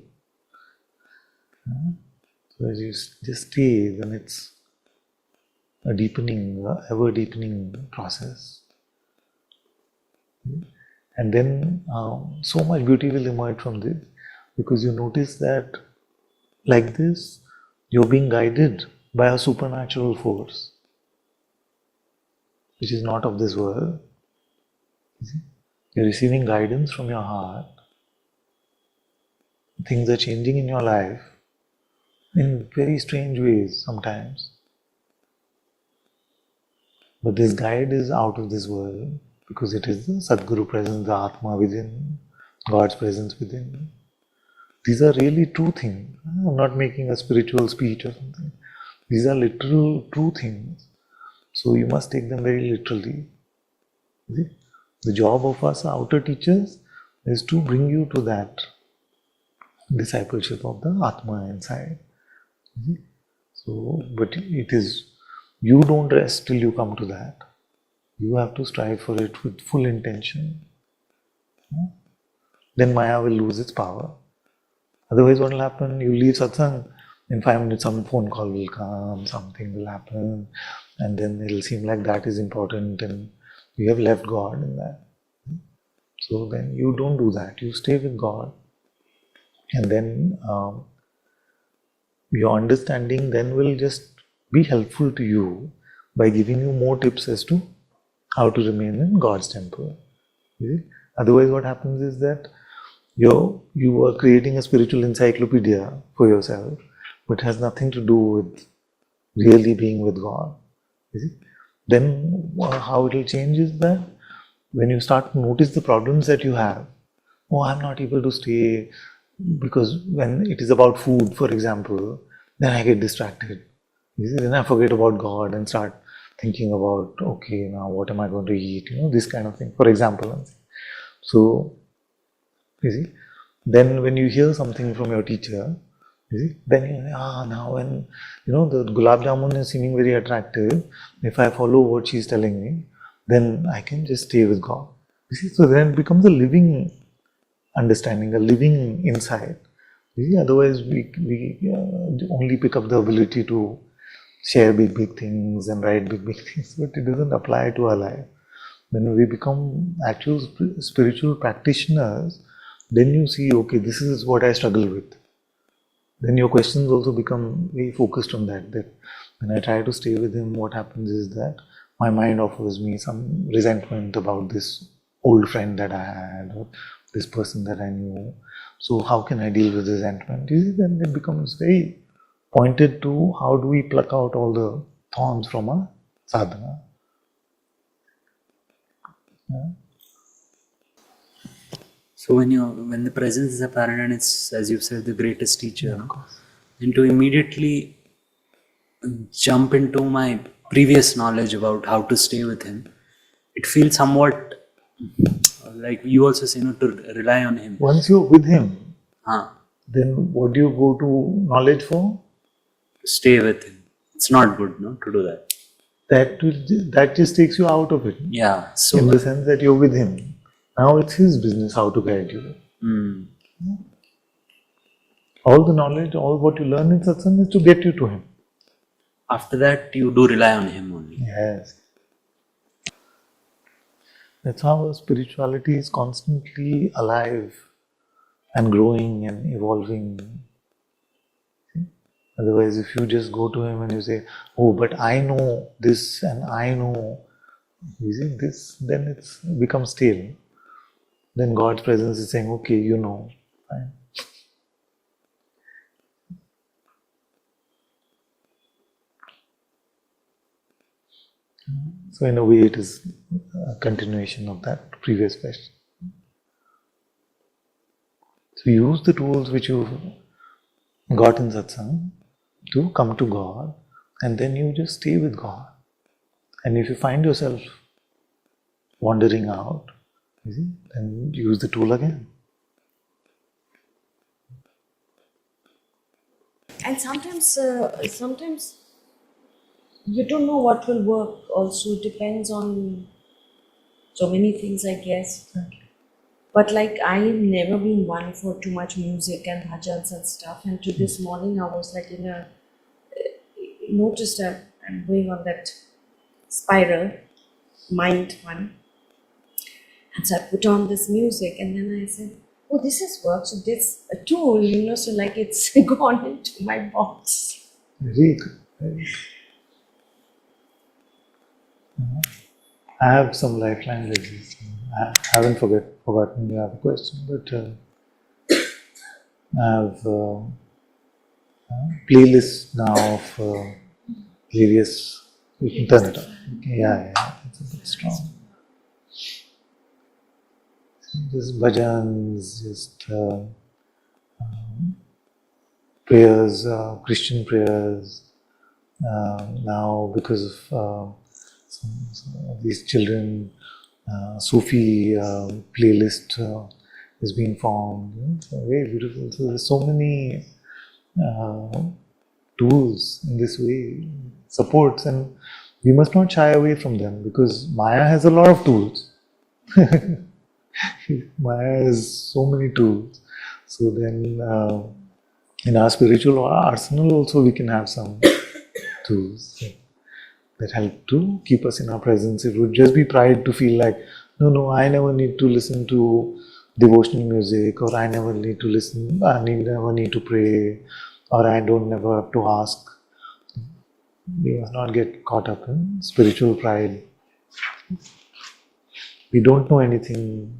So as you just stay, then it's a deepening, ever deepening process. And then so much beauty will emerge from this, because you notice that like this, you're being guided by a supernatural force, which is not of this world. You're receiving guidance from your heart. Things are changing in your life in very strange ways sometimes. But this guide is out of this world, because it is the Sadguru presence, the Atma within, God's presence within. These are really true things. I'm not making a spiritual speech or something. These are literal true things. So you must take them very literally. The job of us outer teachers is to bring you to that discipleship of the Atma inside. So, but it is, you don't rest till you come to that. You have to strive for it with full intention. Then Maya will lose its power. Otherwise, what will happen? You leave Satsang, in 5 minutes some phone call will come, something will happen, and then it will seem like that is important and you have left God in that. So then you don't do that. You stay with God, and then your understanding then will just be helpful to you by giving you more tips as to how to remain in God's temple. Otherwise, what happens is that you are creating a spiritual encyclopedia for yourself, but has nothing to do with really being with God. Then how it will change is that when you start to notice the problems that you have, oh, I'm not able to stay, because when it is about food, for example, then I get distracted. Then I forget about God and start thinking about, okay, now what am I going to eat? This kind of thing, for example. So, you see, then when you hear something from your teacher, you see, then you say, now when, the gulab jamun is seeming very attractive, if I follow what she's telling me, then I can just stay with God. You see, so then it becomes a living understanding, a living insight. You see, otherwise we only pick up the ability to share big things and write big things, but it doesn't apply to our life. When we become actual spiritual practitioners, then you see, okay, this is what I struggle with. Then your questions also become very focused on that. That when I try to stay with him, what happens is that my mind offers me some resentment about this old friend that I had, or this person that I knew. So how can I deal with resentment? You see, then it becomes very pointed to how do we pluck out all the thorns from a sadhana. So when the presence is apparent and it's, as you said, the greatest teacher, and to immediately jump into my previous knowledge about how to stay with him, it feels somewhat like you also say, to rely on him. Once you're with him, Huh. then what do you go to knowledge for? Stay with him. It's not good, no, to do that. That just takes you out of it. Yeah. So In the sense that you're with him. Now it's his business how to guide you. All the knowledge, all what you learn in satsang is to get you to him. after that, you do rely on him only. Yes. That's how our spirituality is constantly alive and growing and evolving. See? Otherwise, if you just go to him and you say, oh, but I know this and I know, you see, this, then it's becomes stale. Then God's presence is saying, okay, you know, fine. So in a way, it is a continuation of that previous question. So use the tools which you got in satsang to come to God, and then you just stay with God. And if you find yourself wandering out, you see, then use the tool again. And sometimes you don't know what will work. Also depends on so many things, I guess. But like I've never been one for too much music and bhajans and stuff. And to this morning, I was like noticed that I'm going on that spiral mind one. And so I put on this music, and then I said, oh, this has worked. So this a tool, so like it's gone into my box. Very good. Very good. I have some lifeline like this. I haven't forgotten the other question, but I have a playlist now of various. You can turn it on. Yeah, it's a bit strong. Just bhajans, just prayers, Christian prayers. Now, because of some of these children, Sufi playlist is being formed. So very beautiful. So there's so many tools in this way, supports, and we must not shy away from them because Maya has a lot of tools. Maya has so many tools. So then in our spiritual arsenal also we can have some tools that help to keep us in our presence. It would just be pride to feel like, no, I never need to listen to devotional music, or I never need to listen, never need to pray, or I don't never have to ask. We must not get caught up in spiritual pride. We don't know anything.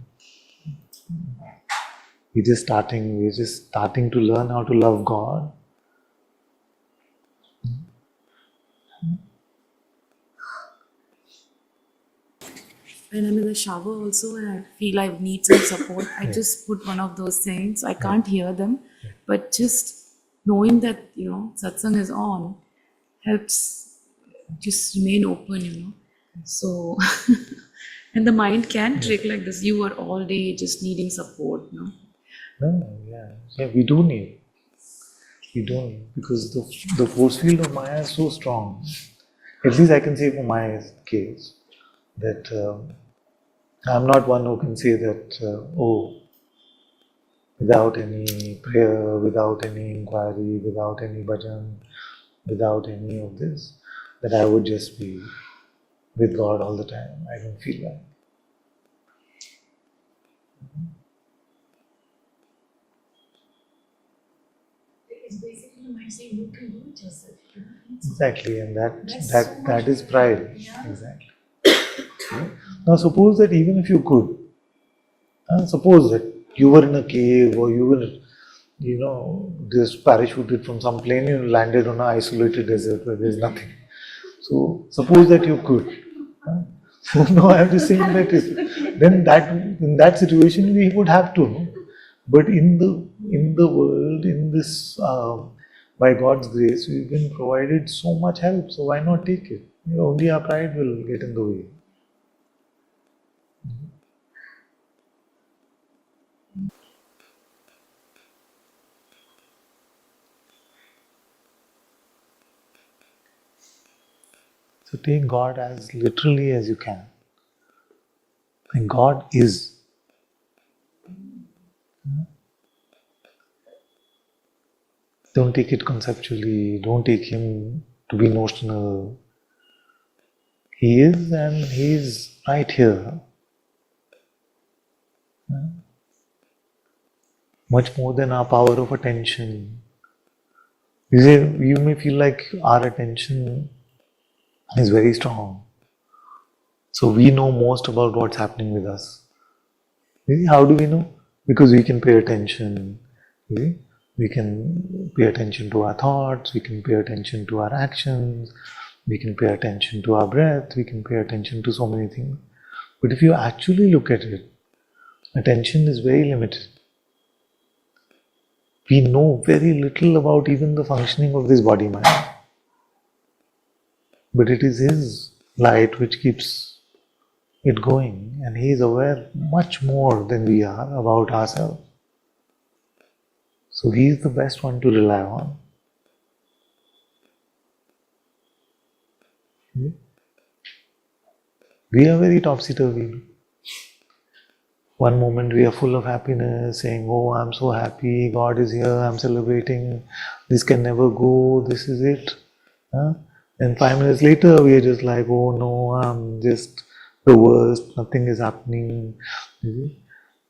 We're just starting to learn how to love God. When I'm in the shower also and I feel I need some support, I just put one of those things. I can't hear them, but just knowing that, satsang is on helps just remain open, So, and the mind can trick like this. You are all day just needing support, no? No, yeah, we do need. We don't, because the force field of Maya is so strong. At least I can say for my case that I'm not one who can say that, without any prayer, without any inquiry, without any bhajan, without any of this, that I would just be with God all the time. I don't feel like. It's basically the mind saying you can do it yourself. Exactly, and that is pride. Yeah. Exactly. Now suppose that even if you could, suppose that you were in a cave or you were, just parachuted from some plane, you landed on an isolated desert where there's nothing. So suppose that you could. No, I'm just saying that then that in that situation we would have to. No? But in the world, in this by God's grace, we've been provided so much help. So why not take it? Only our pride will get in the way. So take God as literally as you can. And God is. Don't take it conceptually. Don't take Him to be notional. He is, and He is right here. Much more than our power of attention. You may feel like our attention is very strong. So we know most about what's happening with us. How do we know? Because we can pay attention. We can pay attention to our thoughts, we can pay attention to our actions, we can pay attention to our breath, we can pay attention to so many things. But if you actually look at it, attention is very limited. We know very little about even the functioning of this body mind. But it is His light which keeps it going, and He is aware much more than we are about ourselves. So He is the best one to rely on. We are very topsy-turvy. One moment we are full of happiness, saying, oh, I'm so happy, God is here, I'm celebrating, this can never go, this is it. And 5 minutes later, we are just like, oh no, I'm just the worst, nothing is happening.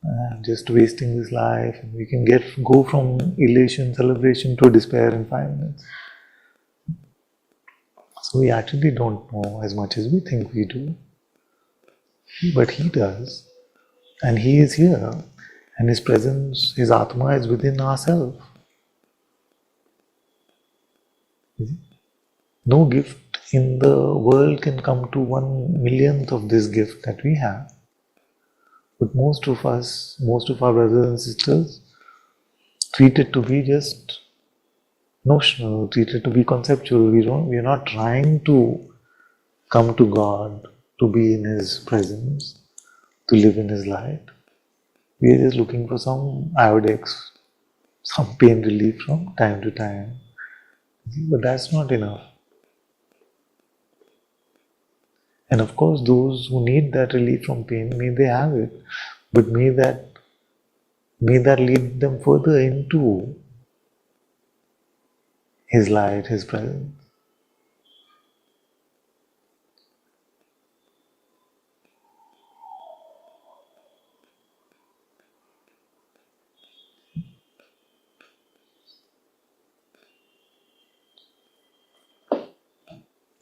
I'm just wasting this life. And we can go from elation, celebration to despair in 5 minutes. So we actually don't know as much as we think we do. But He does. And He is here. And His presence, His Atma is within ourselves. No gift in the world can come to 1/1,000,000th of this gift that we have. But most of us, most of our brothers and sisters, treat it to be just notional, treat it to be conceptual. We are not trying to come to God, to be in His presence, to live in His light. We are just looking for some iodex, some pain relief from time to time. But that's not enough. And of course, those who need that relief from pain, may they have it, but may that lead them further into His light, His presence.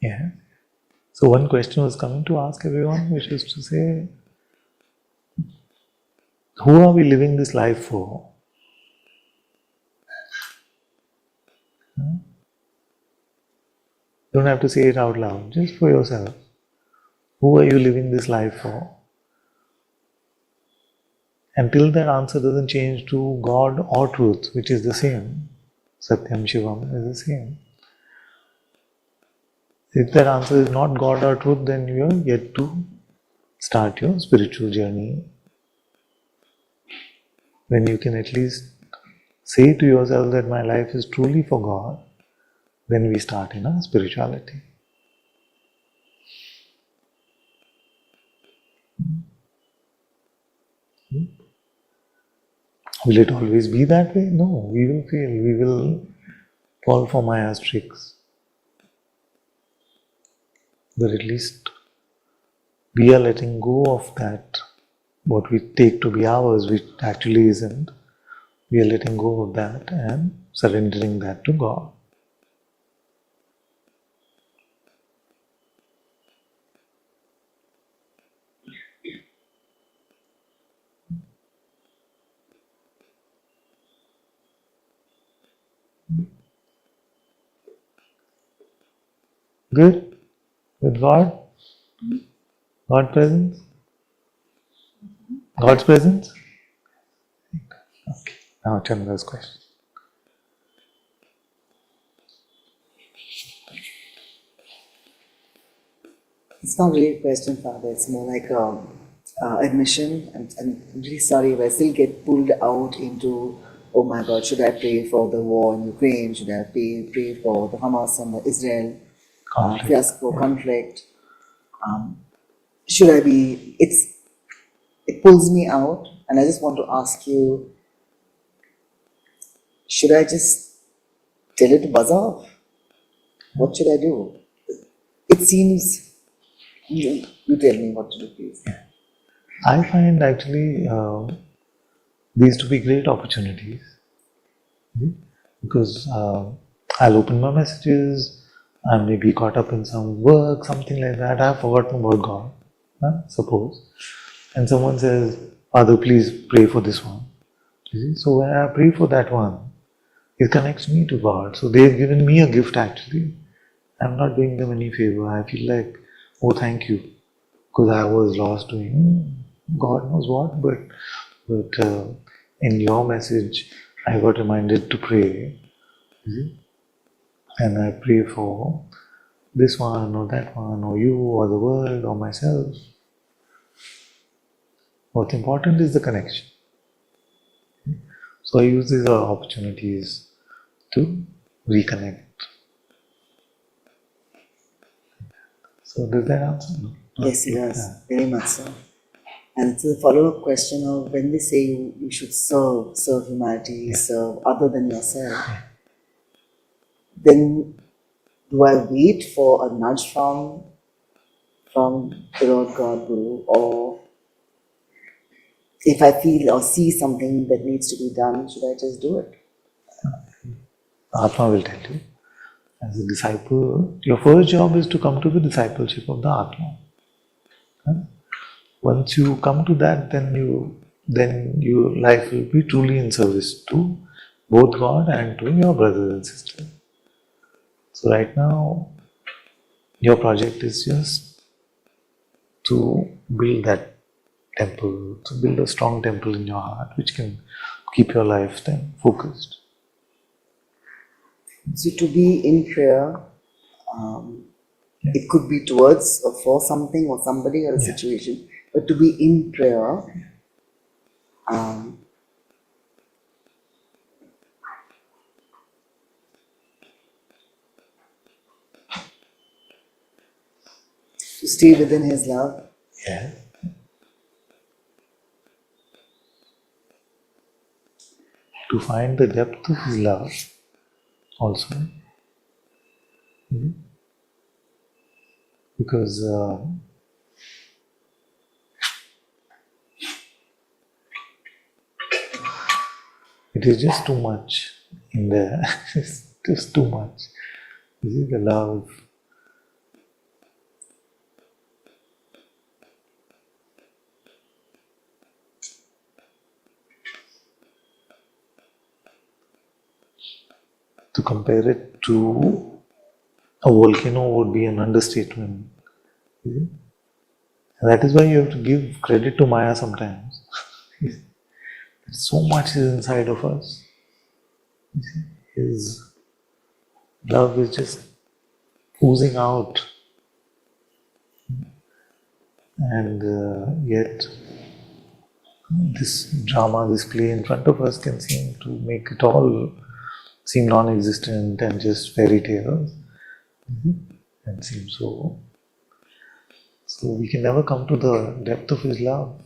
Yeah. So one question was coming to ask everyone, which is to say, who are we living this life for? You don't have to say it out loud, just for yourself. Who are you living this life for? Until that answer doesn't change to God or truth, which is the same, Satyam Shivam is the same. If that answer is not God or truth, then you are yet to start your spiritual journey. When you can at least say to yourself that my life is truly for God, then we start in our spirituality. Will it always be that way? No, we will fail. We will fall for Maya's tricks. But at least we are letting go of that, what we take to be ours, which actually isn't. We are letting go of that and surrendering that to God. Good? With God? God presence? God's presence? Okay, now Chandra's question. It's not really a question, Father. It's more like a admission. I'm really sorry if I still get pulled out into, oh my God, should I pray for the war in Ukraine? Should I pray for the Hamas and the Israel fiasco, conflict? Should I be? It pulls me out, and I just want to ask you: should I just tell it to buzz off? What should I do? It seems. You tell me what to do, please. I find actually these to be great opportunities because I'll open my messages, I may be caught up in some work, something like that. I've forgotten about God, suppose, and someone says, Father, please pray for this one. You see? So when I pray for that one, it connects me to God. So they've given me a gift actually. I'm not doing them any favor. I feel like, oh, thank you, because I was lost doing God knows what, but in your message, I got reminded to pray, and I pray for this one or that one or you or the world or myself. What's important is the connection. So I use these opportunities to reconnect. So does that answer? No? Yes, it does. Very much so. And it's a follow-up question of when they say you should serve humanity, serve other than yourself, then do I wait for a nudge from the Lord God Guru, or if I feel or see something that needs to be done, should I just do it? Atma will tell you. As a disciple, your first job is to come to the discipleship of the Atma. Once you come to that, then your life will be truly in service to both God and to your brothers and sisters. So right now, your project is just to build that temple, to build a strong temple in your heart, which can keep your life then focused. So to be in prayer, it could be towards or for something or somebody or a situation, but to be in prayer, to stay within His love. Yeah. To find the depth of His love also. Because it is just too much in there. It's just too much. You see, the love. To compare it to a volcano would be an understatement. And that is why you have to give credit to Maya sometimes. So much is inside of us. His love is just oozing out. And yet, this drama, this play in front of us can seem to make it all seem non-existent and just fairy tales. And seem so we can never come to the depth of His love,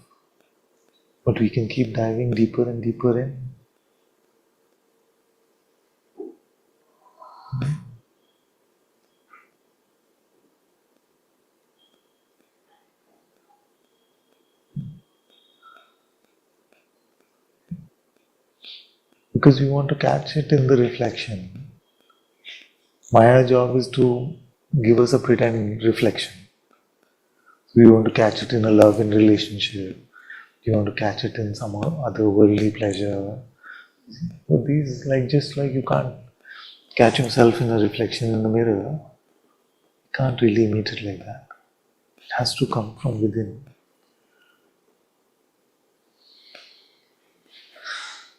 but we can keep diving deeper and deeper in. Because we want to catch it in the reflection. Maya's job is to give us a pretend reflection. We want to catch it in a love in relationship. We want to catch it in some other worldly pleasure. But these, just like you can't catch yourself in a reflection in the mirror, you can't really meet it like that. It has to come from within.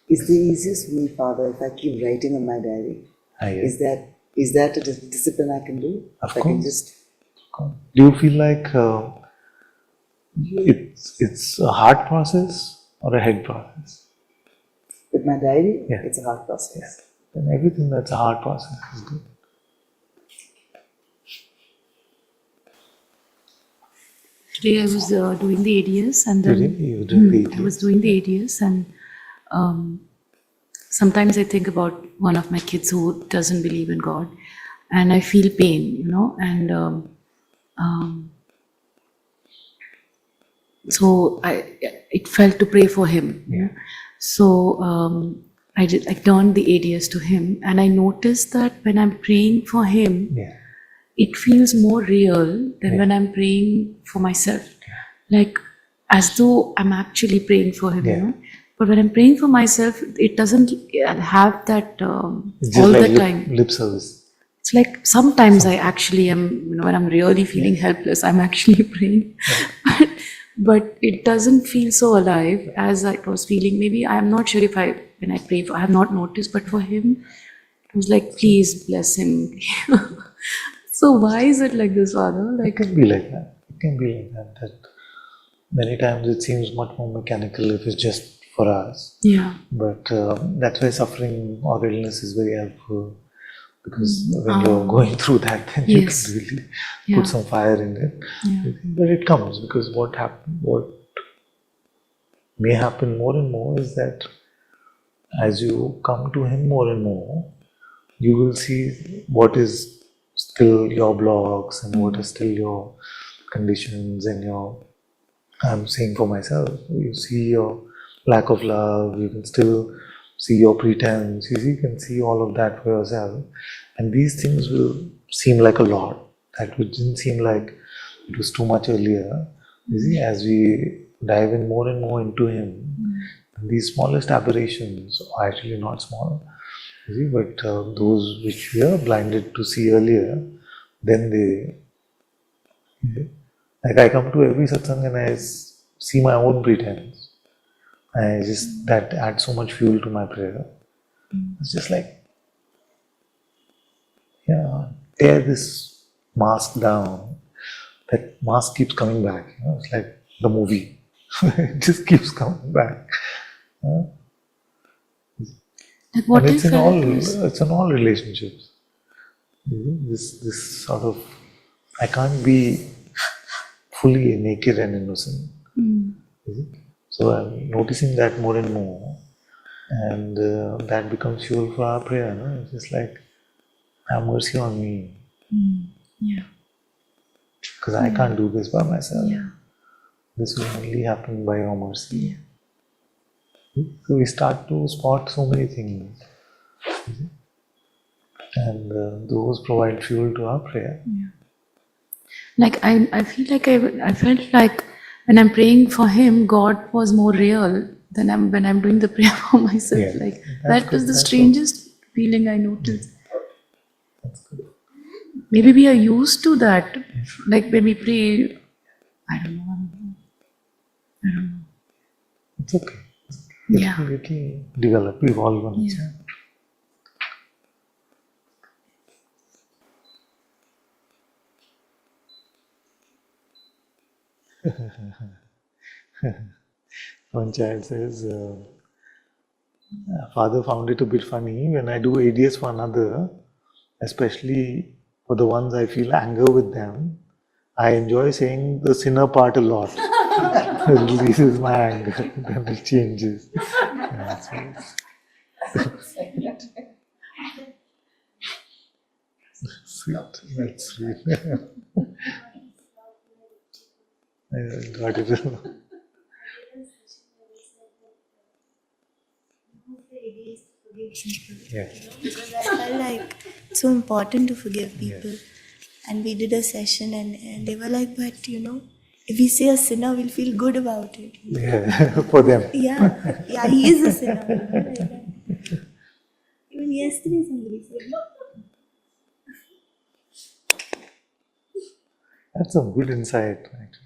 Is the easiest way, Father, if I keep writing in my diary? Yes. Is that a discipline I can do? Of if I course. can just. Do you feel like it's a heart process or a head process? With my diary, Yeah. it's a hard process. Yes. Then everything that's a heart process is good. Today I was doing the ADS and then Today you did the I was doing the ADS and sometimes I think about one of my kids who doesn't believe in God and I feel pain, and so it felt to pray for him. Yeah. So I turned the ADS to him and I noticed that when I'm praying for him, Yeah. it feels more real than Yeah. when I'm praying for myself. Like as though I'm actually praying for him, Yeah. But when I'm praying for myself, it doesn't have that It's all just like the time. lip service. It's like sometimes I actually am, when I'm really feeling helpless, I'm actually praying. But it doesn't feel so alive as I was feeling. Maybe I'm not sure if when I pray for, I have not noticed, but for him, it was like, please bless him. So why is it like this, Father? It can be like that. It can be like that. That many times it seems much more mechanical if it's just for us. Yeah. But that's why suffering or illness is very helpful. Because when you're going through that, then you Yes. can really Yeah. put some fire in it. Yeah. But it comes because what may happen more and more is that as you come to Him more and more, you will see what is still your blocks and what is still your conditions and your, I'm saying for myself, you see your lack of love, you can still see your pretense, you can see all of that for yourself. And these things will seem like a lot. That which didn't seem like it was too much earlier. You see, as we dive in more and more into Him, these smallest aberrations are actually not small. You see, but those which we are blinded to see earlier, then like I come to every satsang and I see my own pretense. That adds so much fuel to my prayer. It's just like, tear this mask down. That mask keeps coming back. It's like the movie. It just keeps coming back. Like what And I felt was, it's in all relationships. This sort of, I can't be fully naked and innocent. So I'm noticing that more and more, and that becomes fuel for our prayer. No? It's just like, have mercy on me, yeah. because I can't do this by myself. Yeah. This will only happen by your mercy. So we start to spot so many things, and those provide fuel to our prayer. Like I feel like I felt like when I'm praying for him, God was more real than when I'm doing the prayer for myself. Yeah, Like that's that good, was the that's strangest feeling I noticed. That's good. Maybe we are used to that. Like when we pray, I don't know. It's okay. Yeah. It'll develop, evolve on its own. One child says, Father found it a bit funny when I do ADS for another, especially for the ones I feel anger with them. I enjoy saying the sinner part a lot. It releases my anger, then it changes. Sweet, that's sweet. I got it. Yeah. Because I felt like it's so important to forgive people. And we did a session and they were like, but if we say a sinner, we'll feel good about it. Yeah, for them. Yeah, he is a sinner. Like that. Even yesterday somebody said, That's a good insight, actually.